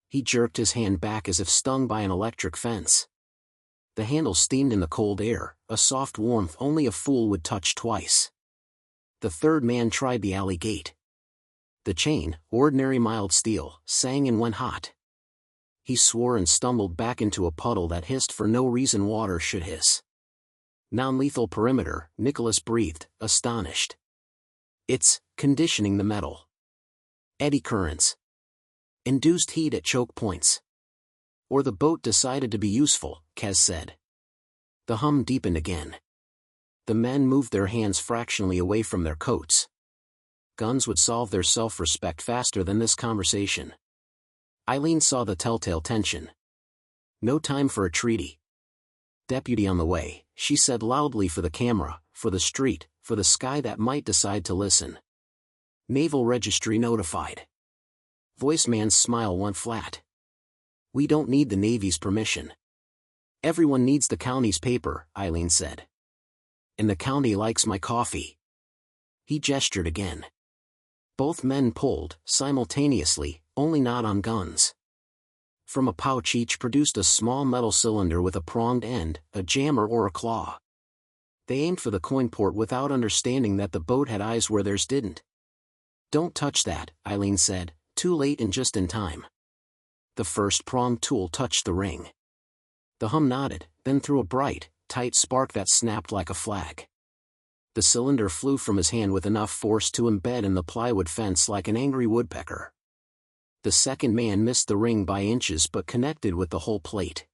He jerked his hand back as if stung by an electric fence. The handle steamed in the cold air, a soft warmth only a fool would touch twice. The third man tried the alley gate. The chain, ordinary mild steel, sang and went hot. He swore and stumbled back into a puddle that hissed for no reason water should hiss. Non-lethal perimeter, Nicholas breathed, astonished. It's conditioning the metal. Eddy currents. Induced heat at choke points. Or the boat decided to be useful, Kez said. The hum deepened again. The men moved their hands fractionally away from their coats. Guns would solve their self-respect faster than this conversation. Eileen saw the telltale tension. No time for a treaty. Deputy on the way, she said loudly, for the camera, for the street, for the sky that might decide to listen. Naval Registry notified. Voiceman's smile went flat. We don't need the Navy's permission. Everyone needs the county's paper, Eileen said. And the county likes my coffee. He gestured again. Both men pulled, simultaneously, only not on guns. From a pouch each produced a small metal cylinder with a pronged end, a jammer or a claw. They aimed for the coin port without understanding that the boat had eyes where theirs didn't. Don't touch that, Eileen said, too late and just in time. The first pronged tool touched the ring. The hum nodded, then threw a bright, tight spark that snapped like a flag. The cylinder flew from his hand with enough force to embed in the plywood fence like an angry woodpecker. The second man missed the ring by inches but connected with the whole plate.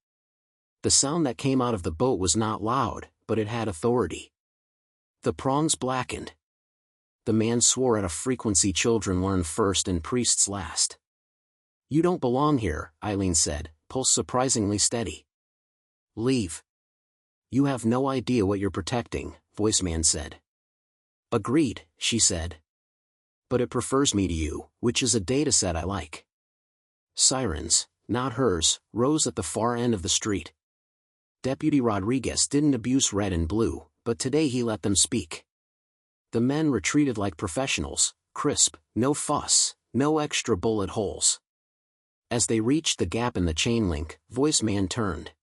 The sound that came out of the boat was not loud, but it had authority. The prongs blackened. The man swore at a frequency children learn first and priests last. You don't belong here, Eileen said, pulse surprisingly steady. Leave. You have no idea what you're protecting, Voiceman said. Agreed, she said. But it prefers me to you, which is a dataset I like. Sirens, not hers, rose at the far end of the street. Deputy Rodriguez didn't abuse red and blue, but today he let them speak. The men retreated like professionals, crisp, no fuss, no extra bullet holes. As they reached the gap in the chain link, Voiceman turned.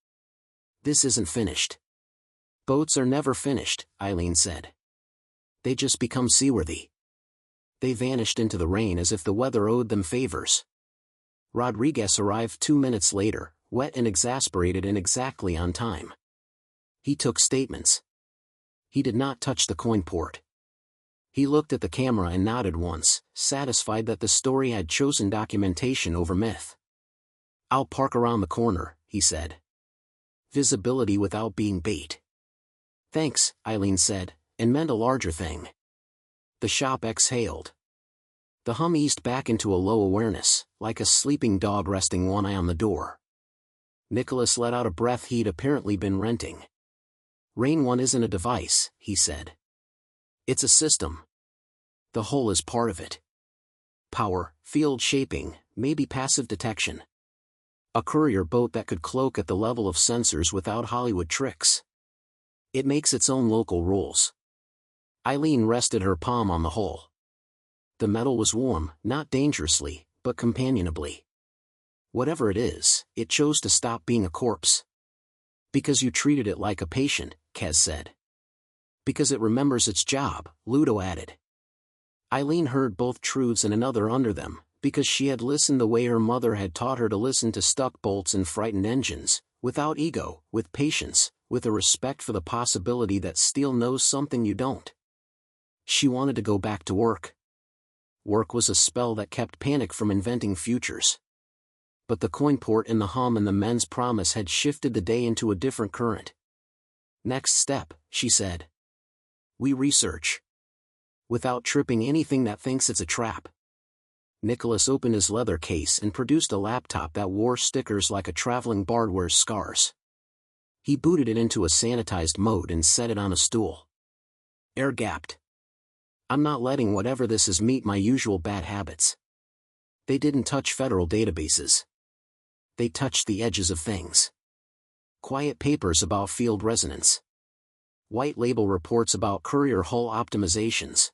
This isn't finished. Boats are never finished, Eileen said. They just become seaworthy. They vanished into the rain as if the weather owed them favors. Rodriguez arrived 2 minutes later, wet and exasperated and exactly on time. He took statements. He did not touch the coin port. He looked at the camera and nodded once, satisfied that the story had chosen documentation over myth. I'll park around the corner, he said. Visibility without being bait. Thanks, Eileen said, and meant a larger thing. The shop exhaled. The hum eased back into a low awareness, like a sleeping dog resting one eye on the door. Nicholas let out a breath he'd apparently been renting. Rain One isn't a device, he said. It's a system. The whole is part of it. Power, field shaping, maybe passive detection. A courier boat that could cloak at the level of sensors without Hollywood tricks. It makes its own local rules. Eileen rested her palm on the hull. The metal was warm, not dangerously, but companionably. Whatever it is, it chose to stop being a corpse. Because you treated it like a patient, Kez said. Because it remembers its job, Ludo added. Eileen heard both truths and another under them, because she had listened the way her mother had taught her to listen to stuck bolts and frightened engines, without ego, with patience, with a respect for the possibility that steel knows something you don't. She wanted to go back to work. Work was a spell that kept panic from inventing futures. But the coin port and the hum and the men's promise had shifted the day into a different current. Next step, she said. We research. Without tripping anything that thinks it's a trap. Nicholas opened his leather case and produced a laptop that wore stickers like a traveling bard wears scars. He booted it into a sanitized mode and set it on a stool. Air-gapped. I'm not letting whatever this is meet my usual bad habits. They didn't touch federal databases. They touched the edges of things. Quiet papers about field resonance. White label reports about courier hull optimizations.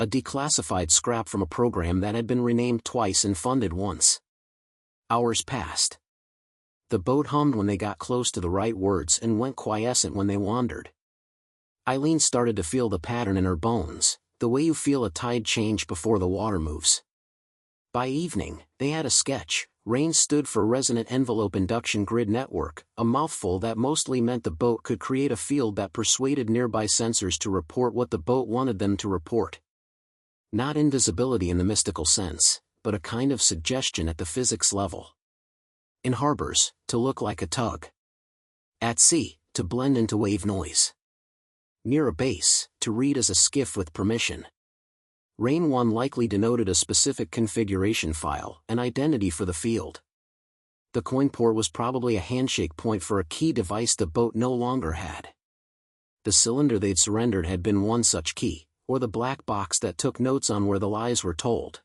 A declassified scrap from a program that had been renamed twice and funded once. Hours passed. The boat hummed when they got close to the right words and went quiescent when they wandered. Eileen started to feel the pattern in her bones, the way you feel a tide change before the water moves. By evening, they had a sketch. RAIN stood for Resonant Envelope Induction Grid Network, a mouthful that mostly meant the boat could create a field that persuaded nearby sensors to report what the boat wanted them to report. Not invisibility in the mystical sense, but a kind of suggestion at the physics level. In harbors, to look like a tug. At sea, to blend into wave noise. Near a base, to read as a skiff with permission. RAIN 1 likely denoted a specific configuration file, an identity for the field. The coin port was probably a handshake point for a key device the boat no longer had. The cylinder they'd surrendered had been one such key, or the black box that took notes on where the lies were told.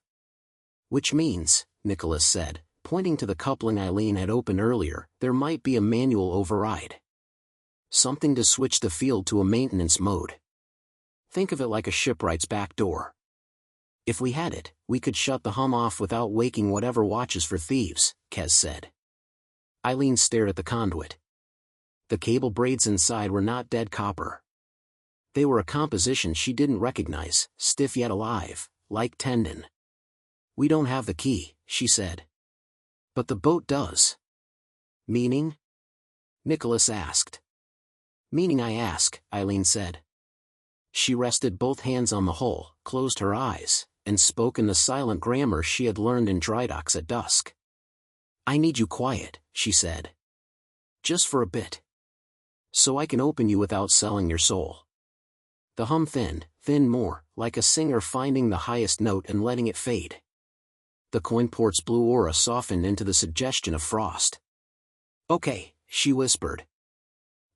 Which means, Nicholas said, pointing to the coupling Eileen had opened earlier, there might be a manual override. Something to switch the field to a maintenance mode. Think of it like a shipwright's back door. If we had it, we could shut the hum off without waking whatever watches for thieves, Kez said. Eileen stared at the conduit. The cable braids inside were not dead copper. They were a composition she didn't recognize, stiff yet alive, like tendon. We don't have the key, she said. But the boat does. Meaning? Nicholas asked. Meaning I ask, Eileen said. She rested both hands on the hull, closed her eyes, and spoke in the silent grammar she had learned in dry docks at dusk. I need you quiet, she said. Just for a bit. So I can open you without selling your soul. The hum thinned more, like a singer finding the highest note and letting it fade. The coin port's blue aura softened into the suggestion of frost. Okay, she whispered.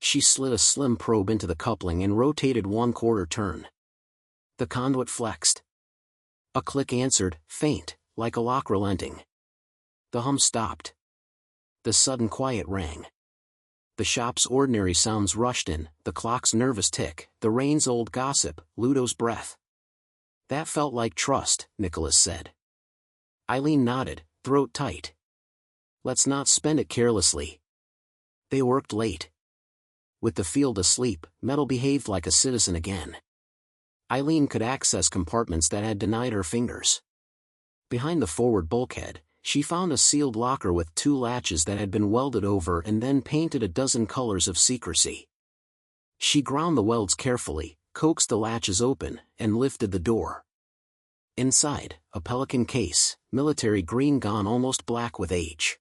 She slid a slim probe into the coupling and rotated 1/4 turn. The conduit flexed. A click answered, faint, like a lock relenting. The hum stopped. The sudden quiet rang. The shop's ordinary sounds rushed in, the clock's nervous tick, the rain's old gossip, Ludo's breath. That felt like trust, Nicholas said. Eileen nodded, throat tight. Let's not spend it carelessly. They worked late. With the field asleep, metal behaved like a citizen again. Eileen could access compartments that had denied her fingers. Behind the forward bulkhead, she found a sealed locker with 2 latches that had been welded over and then painted a dozen colors of secrecy. She ground the welds carefully, coaxed the latches open, and lifted the door. Inside, a pelican case, military green gone almost black with age.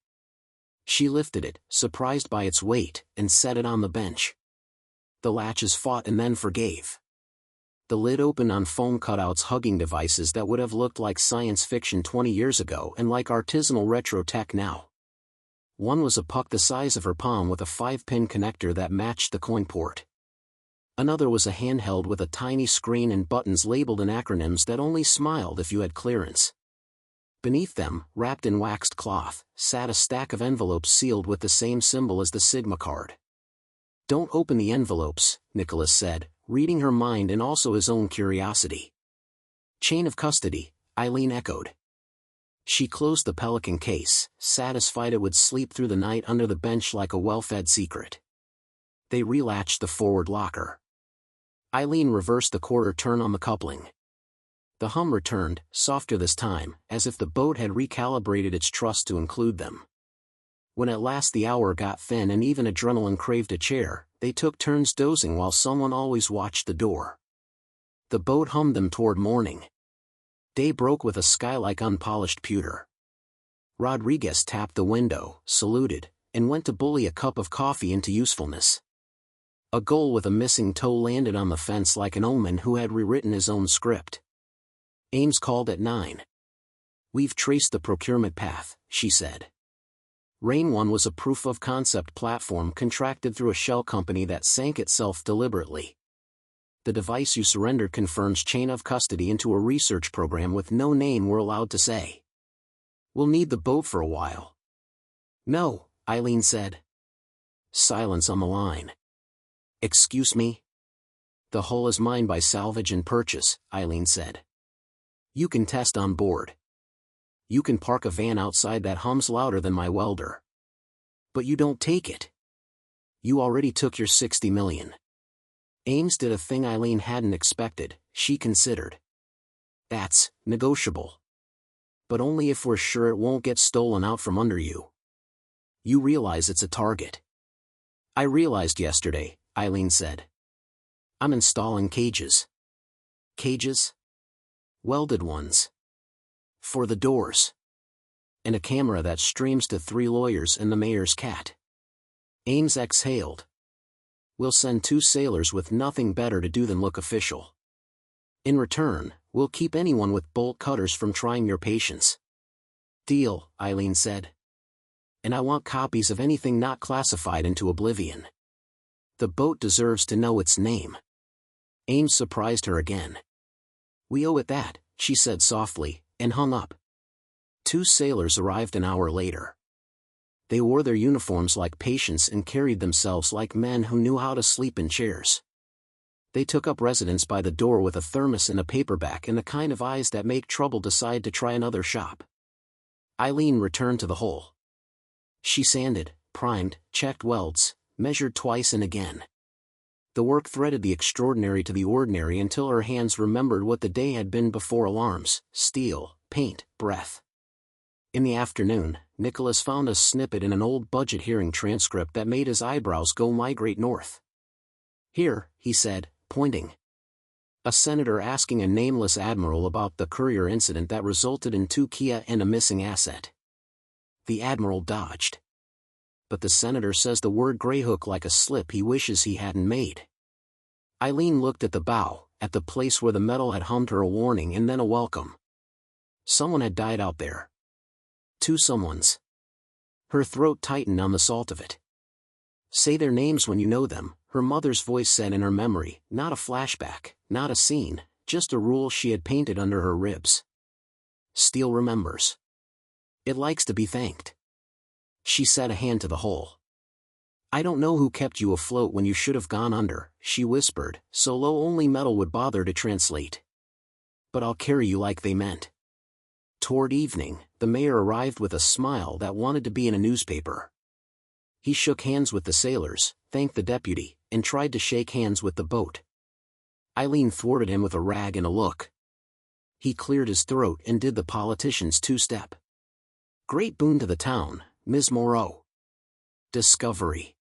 She lifted it, surprised by its weight, and set it on the bench. The latches fought and then forgave. The lid opened on foam cutouts hugging devices that would have looked like science fiction 20 years ago and like artisanal retro tech now. One was a puck the size of her palm with a 5-pin connector that matched the coin port. Another was a handheld with a tiny screen and buttons labeled in acronyms that only smiled if you had clearance. Beneath them, wrapped in waxed cloth, sat a stack of envelopes sealed with the same symbol as the Sigma card. Don't open the envelopes, Nicholas said, reading her mind and also his own curiosity. Chain of custody, Eileen echoed. She closed the pelican case, satisfied it would sleep through the night under the bench like a well-fed secret. They relatched the forward locker. Eileen reversed the 1/4 turn on the coupling. The hum returned, softer this time, as if the boat had recalibrated its trust to include them. When at last the hour got thin and even adrenaline craved a chair, they took turns dozing while someone always watched the door. The boat hummed them toward morning. Day broke with a sky like unpolished pewter. Rodriguez tapped the window, saluted, and went to bully a cup of coffee into usefulness. A gull with a missing toe landed on the fence like an omen who had rewritten his own script. Ames called at 9. "We've traced the procurement path," she said. Rain 1 was a proof-of-concept platform contracted through a shell company that sank itself deliberately. The device you surrendered confirms chain of custody into a research program with no name we're allowed to say. "We'll need the boat for a while." "No," Eileen said. Silence on the line. "Excuse me?" "The hull is mine by salvage and purchase," Eileen said. "You can test on board. You can park a van outside that hums louder than my welder. But you don't take it. You already took your $60 million. Ames did a thing Eileen hadn't expected. She considered. "That's negotiable. But only if we're sure it won't get stolen out from under you. You realize it's a target." "I realized yesterday," Eileen said. "I'm installing cages." "Cages?" "Welded ones. For the doors. And a camera that streams to 3 lawyers and the mayor's cat." Ames exhaled. "We'll send 2 sailors with nothing better to do than look official. In return, we'll keep anyone with bolt cutters from trying your patience." "Deal," Eileen said. "And I want copies of anything not classified into oblivion. The boat deserves to know its name." Ames surprised her again. "We owe it that," she said softly, and hung up. 2 sailors arrived an hour later. They wore their uniforms like patients and carried themselves like men who knew how to sleep in chairs. They took up residence by the door with a thermos and a paperback and the kind of eyes that make trouble decide to try another shop. Eileen returned to the hole. She sanded, primed, checked welds, measured twice and again. The work threaded the extraordinary to the ordinary until her hands remembered what the day had been before: alarms, steel, paint, breath. In the afternoon, Nicholas found a snippet in an old budget hearing transcript that made his eyebrows go migrate north. "Here," he said, pointing. A senator asking a nameless admiral about the courier incident that resulted in 2 Kia and a missing asset. The admiral dodged. But the senator says the word greyhook like a slip he wishes he hadn't made. Eileen looked at the bow, at the place where the metal had hummed her a warning and then a welcome. Someone had died out there. 2 someones. Her throat tightened on the salt of it. "Say their names when you know them," her mother's voice said in her memory, not a flashback, not a scene, just a rule she had painted under her ribs. "Steel remembers. It likes to be thanked." She set a hand to the hole. "I don't know who kept you afloat when you should have gone under," she whispered, so low only metal would bother to translate. "But I'll carry you like they meant." Toward evening, the mayor arrived with a smile that wanted to be in a newspaper. He shook hands with the sailors, thanked the deputy, and tried to shake hands with the boat. Eileen thwarted him with a rag and a look. He cleared his throat and did the politician's 2-step. "Great boon to the town, Ms. Moreau. Discovery.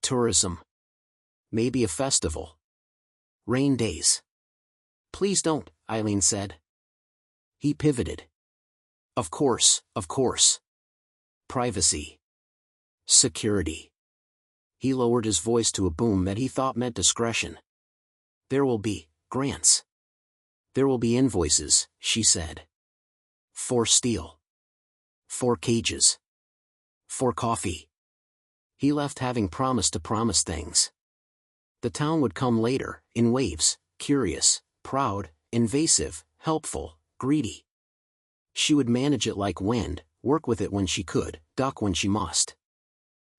Tourism. Maybe a festival. Rain days." "Please don't," Eileen said. He pivoted. Of course. Privacy. Security." He lowered his voice to a boom that he thought meant discretion. "There will be grants. There will be invoices," she said. "For steel. For cages. For coffee." He left having promised to promise things. The town would come later, in waves, curious, proud, invasive, helpful, greedy. She would manage it like wind, work with it when she could, duck when she must.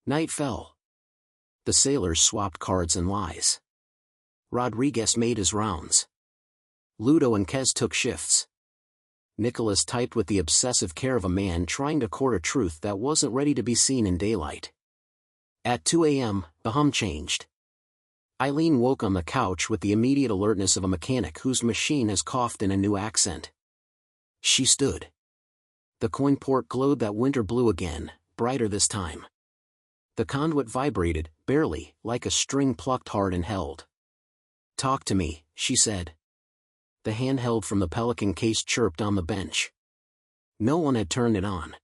Night fell. The sailors swapped cards and lies. Rodriguez made his rounds. Ludo and Kez took shifts. Nicholas typed with the obsessive care of a man trying to court a truth that wasn't ready to be seen in daylight. At 2 a.m., the hum changed. Eileen woke on the couch with the immediate alertness of a mechanic whose machine has coughed in a new accent. She stood. The coin port glowed that winter blue again, brighter this time. The conduit vibrated, barely, like a string plucked hard and held. "Talk to me," she said. The handheld from the Pelican case chirped on the bench. No one had turned it on.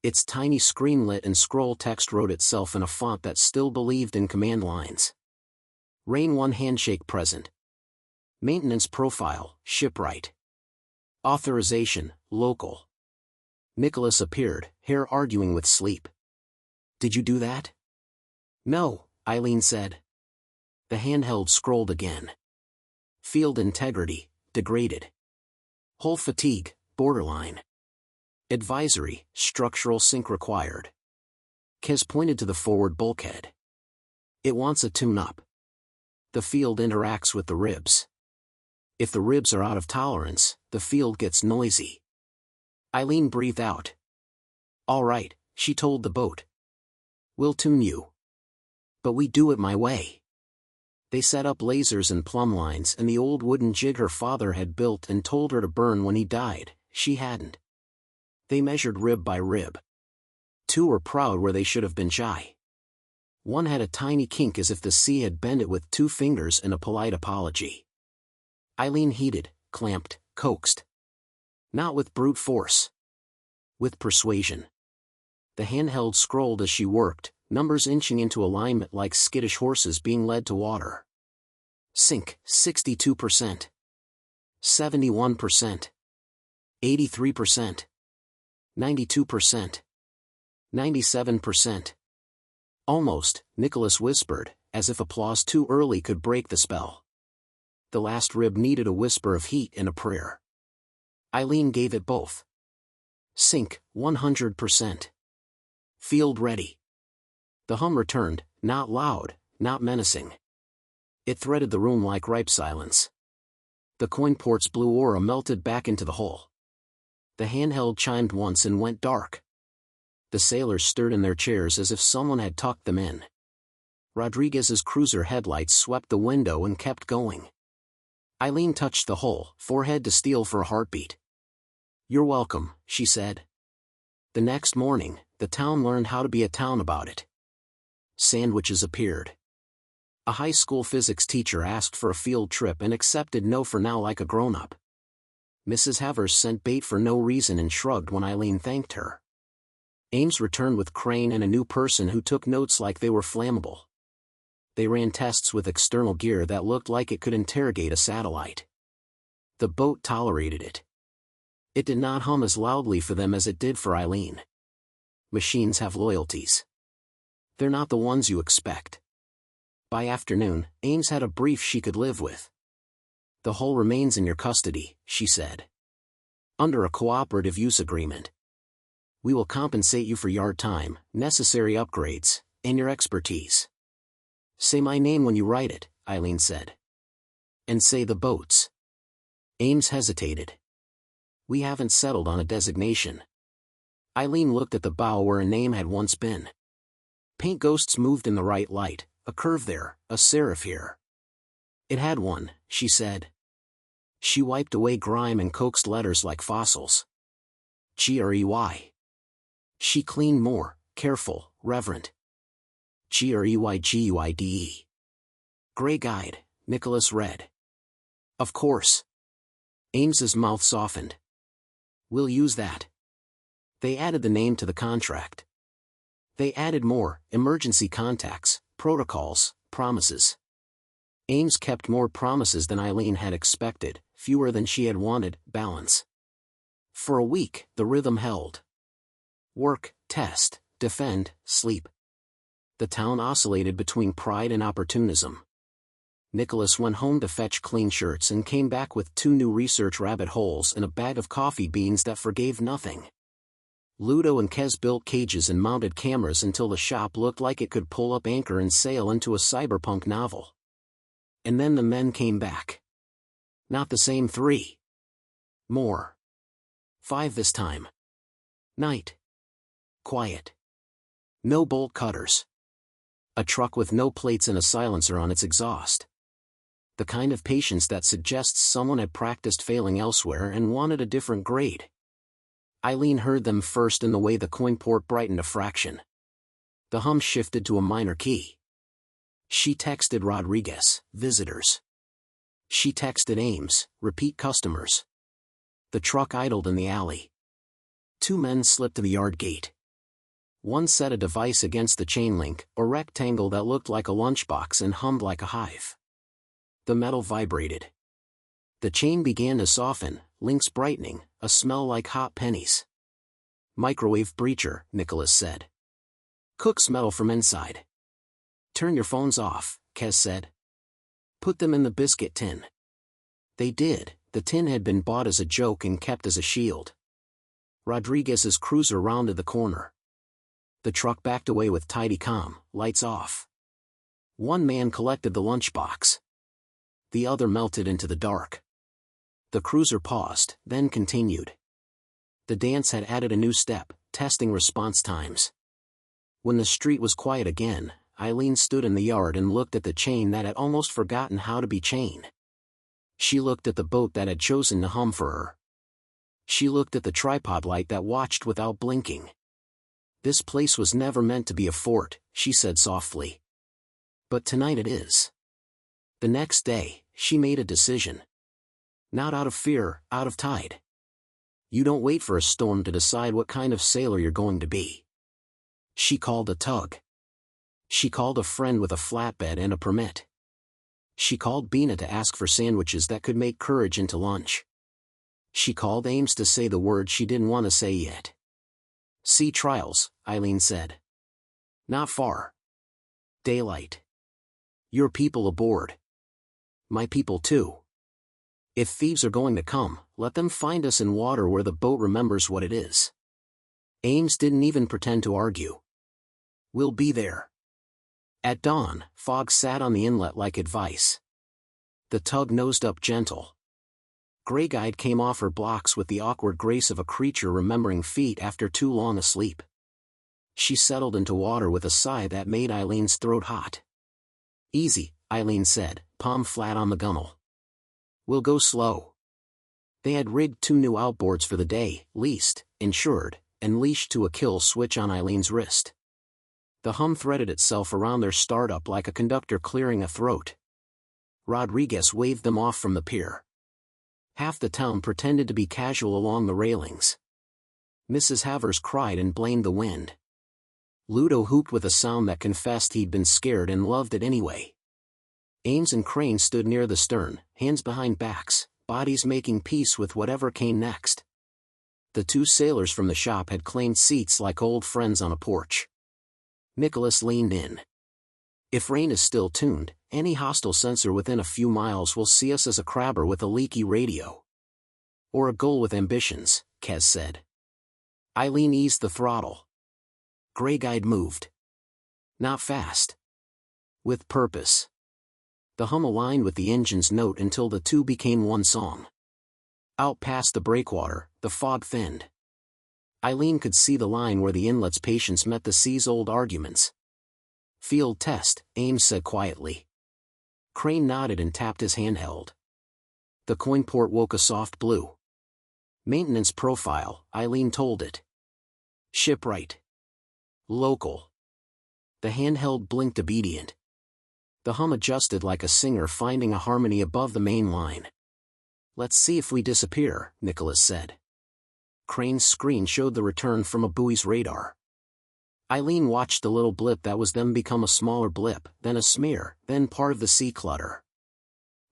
Its tiny screen lit and scroll text wrote itself in a font that still believed in command lines. Rain 1 handshake present. Maintenance profile, shipwright. Authorization, local. Nicholas appeared, hair arguing with sleep. Did you do that? No, Eileen said. The handheld scrolled again. Field integrity, degraded. Hull fatigue, borderline. Advisory, structural sync required. Kez pointed to the forward bulkhead. It wants a tune-up. The field interacts with the ribs. If the ribs are out of tolerance, the field gets noisy. Eileen breathed out. All right, she told the boat. We'll tune you. But we do it my way. They set up lasers and plumb lines, and the old wooden jig her father had built and told her to burn when he died, she hadn't. They measured rib by rib. 2 were proud where they should have been shy. 1 had a tiny kink as if the sea had bent it with 2 fingers in a polite apology. Eileen heated, clamped, coaxed. Not with brute force. With persuasion. The handheld scrolled as she worked, numbers inching into alignment like skittish horses being led to water. Sync, 62%. 71%. 83%. 92%. 97%. Almost, Nicholas whispered, as if applause too early could break the spell. The last rib needed a whisper of heat and a prayer. Eileen gave it both. Sync, 100%. Field ready. The hum returned, not loud, not menacing. It threaded the room like ripe silence. The coin port's blue aura melted back into the hull. The handheld chimed once and went dark. The sailors stirred in their chairs as if someone had tucked them in. Rodriguez's cruiser headlights swept the window and kept going. Eileen touched the hull, forehead to steel for a heartbeat. You're welcome, she said. The next morning, the town learned how to be a town about it. Sandwiches appeared. A high school physics teacher asked for a field trip and accepted no for now like a grown-up. Mrs. Havers sent bait for no reason and shrugged when Eileen thanked her. Ames returned with Crane and a new person who took notes like they were flammable. They ran tests with external gear that looked like it could interrogate a satellite. The boat tolerated it. It did not hum as loudly for them as it did for Eileen. Machines have loyalties. They're not the ones you expect. By afternoon, Ames had a brief she could live with. The hull remains in your custody, she said. Under a cooperative use agreement. We will compensate you for yard time, necessary upgrades, and your expertise. Say my name when you write it, Eileen said. And say the boat's. Ames hesitated. We haven't settled on a designation. Eileen looked at the bow where a name had once been. Paint ghosts moved in the right light, a curve there, a serif here. It had one, she said. She wiped away grime and coaxed letters like fossils. Grey. She cleaned more, careful, reverent. Greyguide. Grey Guide, Nicholas read. Of course. Ames's mouth softened. We'll use that. They added the name to the contract. They added more, emergency contacts, protocols, promises. Ames kept more promises than Eileen had expected, fewer than she had wanted, balance. For a week, the rhythm held. Work, test, defend, sleep. The town oscillated between pride and opportunism. Nicholas went home to fetch clean shirts and came back with 2 new research rabbit holes and a bag of coffee beans that forgave nothing. Ludo and Kez built cages and mounted cameras until the shop looked like it could pull up anchor and sail into a cyberpunk novel. And then the men came back. Not the same 3. More. 5 this time. Night. Quiet. No bolt cutters. A truck with no plates and a silencer on its exhaust. The kind of patience that suggests someone had practiced failing elsewhere and wanted a different grade. Eileen heard them first in the way the coin port brightened a fraction. The hum shifted to a minor key. She texted Rodriguez, visitors. She texted Ames, repeat customers. The truck idled in the alley. 2 men slipped to the yard gate. One set a device against the chain link, a rectangle that looked like a lunchbox and hummed like a hive. The metal vibrated. The chain began to soften, links brightening, a smell like hot pennies. Microwave breacher, Nicholas said. Cooks metal from inside. Turn your phones off, Kez said. Put them in the biscuit tin. They did. The tin had been bought as a joke and kept as a shield. Rodriguez's cruiser rounded the corner. The truck backed away with tidy calm, lights off. One man collected the lunchbox. The other melted into the dark. The cruiser paused, then continued. The dance had added a new step, testing response times. When the street was quiet again, Eileen stood in the yard and looked at the chain that had almost forgotten how to be chained. She looked at the boat that had chosen to hum for her. She looked at the tripod light that watched without blinking. This place was never meant to be a fort, she said softly. But tonight it is. The next day, she made a decision. Not out of fear, out of tide. You don't wait for a storm to decide what kind of sailor you're going to be. She called a tug. She called a friend with a flatbed and a permit. She called Bina to ask for sandwiches that could make courage into lunch. She called Ames to say the word she didn't want to say yet. Sea trials, Eileen said. Not far. Daylight. Your people aboard. My people too. If thieves are going to come, let them find us in water where the boat remembers what it is. Ames didn't even pretend to argue. We'll be there. At dawn, fog sat on the inlet like advice. The tug nosed up gentle. Grey Guide came off her blocks with the awkward grace of a creature remembering feet after too long a sleep. She settled into water with a sigh that made Eileen's throat hot. Easy, Eileen said, palm flat on the gunnel. We'll go slow. They had rigged 2 new outboards for the day, leased, insured, and leashed to a kill switch on Eileen's wrist. The hum threaded itself around their startup like a conductor clearing a throat. Rodriguez waved them off from the pier. Half the town pretended to be casual along the railings. Mrs. Havers cried and blamed the wind. Ludo hooped with a sound that confessed he'd been scared and loved it anyway. Ames and Crane stood near the stern, hands behind backs, bodies making peace with whatever came next. The 2 sailors from the shop had claimed seats like old friends on a porch. Nicholas leaned in. If rain is still tuned, any hostile sensor within a few miles will see us as a crabber with a leaky radio. Or a gull with ambitions, Kez said. Eileen eased the throttle. Grey Guide moved. Not fast. With purpose. The hum aligned with the engine's note until the 2 became one song. Out past the breakwater, the fog thinned. Eileen could see the line where the inlet's patience met the sea's old arguments. Field test, Ames said quietly. Crane nodded and tapped his handheld. The coin port woke a soft blue. Maintenance profile, Eileen told it. Shipwright. Local. The handheld blinked obedient. The hum adjusted like a singer finding a harmony above the main line. Let's see if we disappear, Nicholas said. Crane's screen showed the return from a buoy's radar. Eileen watched the little blip that was then become a smaller blip, then a smear, then part of the sea clutter.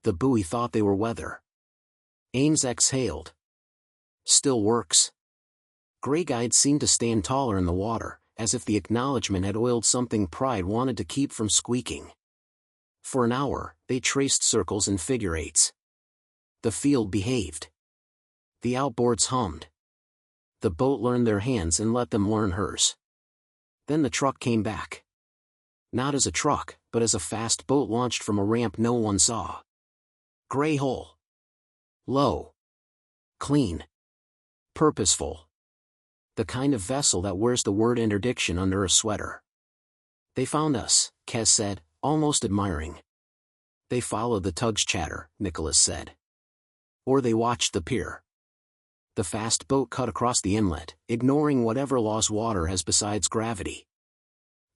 The buoy thought they were weather. Ames exhaled. Still works. Grey Guide seemed to stand taller in the water, as if the acknowledgement had oiled something pride wanted to keep from squeaking. For an hour, they traced circles and figure eights. The field behaved. The outboards hummed. The boat learned their hands and let them learn hers. Then the truck came back. Not as a truck, but as a fast boat launched from a ramp no one saw. Gray hull. Low. Clean. Purposeful. The kind of vessel that wears the word interdiction under a sweater. They found us, Kez said, almost admiring. They followed the tug's chatter, Nicholas said. Or they watched the pier. The fast boat cut across the inlet, ignoring whatever laws water has besides gravity.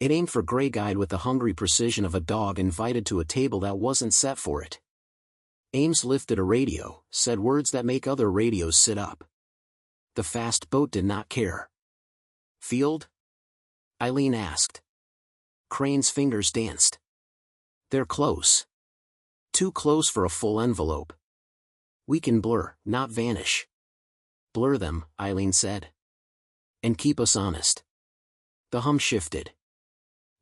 It aimed for Grey Guide with the hungry precision of a dog invited to a table that wasn't set for it. Ames lifted a radio, said words that make other radios sit up. The fast boat did not care. Field? Eileen asked. Crane's fingers danced. They're close. Too close for a full envelope. We can blur, not vanish. Blur them, Eileen said. And keep us honest. The hum shifted.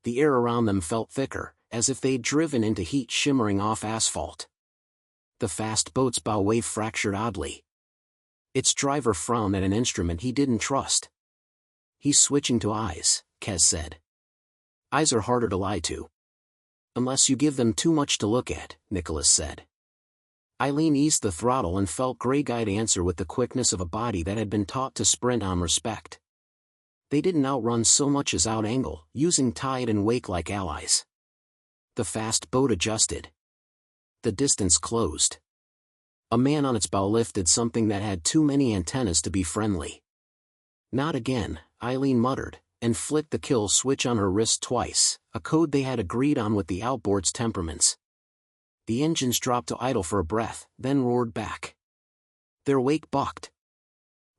The air around them felt thicker, as if they'd driven into heat shimmering off asphalt. The fast boat's bow wave fractured oddly. Its driver frowned at an instrument he didn't trust. He's switching to eyes, Kez said. Eyes are harder to lie to. Unless you give them too much to look at, Nicholas said. Eileen eased the throttle and felt Grey Guide answer with the quickness of a body that had been taught to sprint on respect. They didn't outrun so much as outangle, using tide and wake like allies. The fast boat adjusted. The distance closed. A man on its bow lifted something that had too many antennas to be friendly. Not again, Eileen muttered, and flicked the kill switch on her wrist twice, a code they had agreed on with the outboard's temperaments. The engines dropped to idle for a breath, then roared back. Their wake bucked.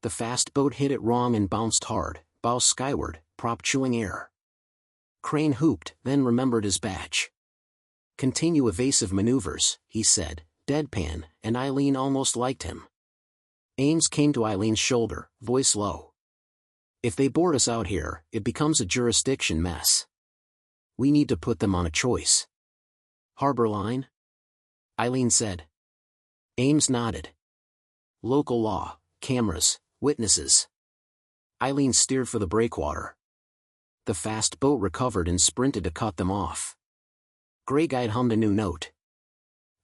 The fast boat hit it wrong and bounced hard, bow skyward, prop chewing air. Crane hooped, then remembered his badge. Continue evasive maneuvers, he said, deadpan, and Eileen almost liked him. Ames came to Eileen's shoulder, voice low. If they board us out here, it becomes a jurisdiction mess. We need to put them on a choice. Harbor line? Eileen said. Ames nodded. Local law, cameras, witnesses. Eileen steered for the breakwater. The fast boat recovered and sprinted to cut them off. Grey Guide hummed a new note.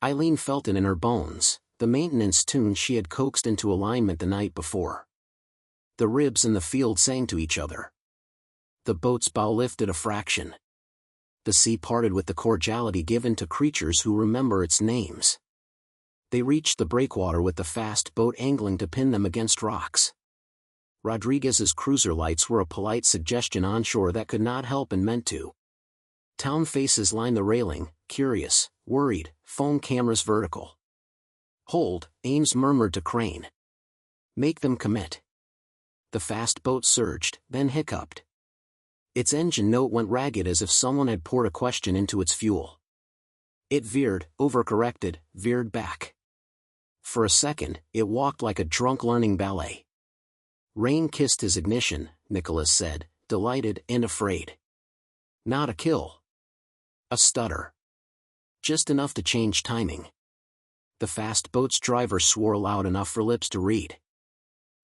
Eileen felt it in her bones, the maintenance tune she had coaxed into alignment the night before. The ribs in the field sang to each other. The boat's bow lifted a fraction. The sea parted with the cordiality given to creatures who remember its names. They reached the breakwater with the fast boat angling to pin them against rocks. Rodriguez's cruiser lights were a polite suggestion onshore that could not help and meant to. Town faces lined the railing, curious, worried, phone cameras vertical. Hold, Ames murmured to Crane. Make them commit. The fast boat surged, then hiccuped. Its engine note went ragged as if someone had poured a question into its fuel. It veered, overcorrected, veered back. For a second, it walked like a drunk learning ballet. Rain kissed his ignition, Nicholas said, delighted and afraid. Not a kill. A stutter. Just enough to change timing. The fast boat's driver swore loud enough for lips to read.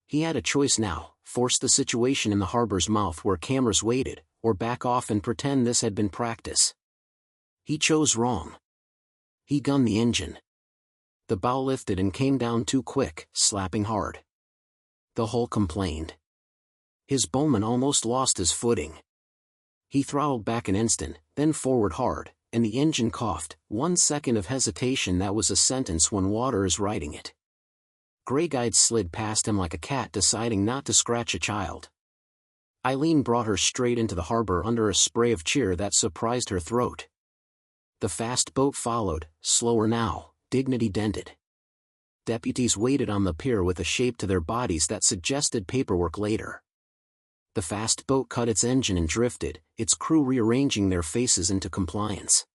He had a choice now, force the situation in the harbor's mouth where cameras waited, or back off and pretend this had been practice. He chose wrong. He gunned the engine. The bow lifted and came down too quick, slapping hard. The hull complained. His bowman almost lost his footing. He throttled back an instant, then forward hard, and the engine coughed, 1 second of hesitation that was a sentence when water is riding it. Grey Guide slid past him like a cat deciding not to scratch a child. Eileen brought her straight into the harbor under a spray of cheer that surprised her throat. The fast boat followed, slower now, dignity dented. Deputies waited on the pier with a shape to their bodies that suggested paperwork later. The fast boat cut its engine and drifted, its crew rearranging their faces into compliance.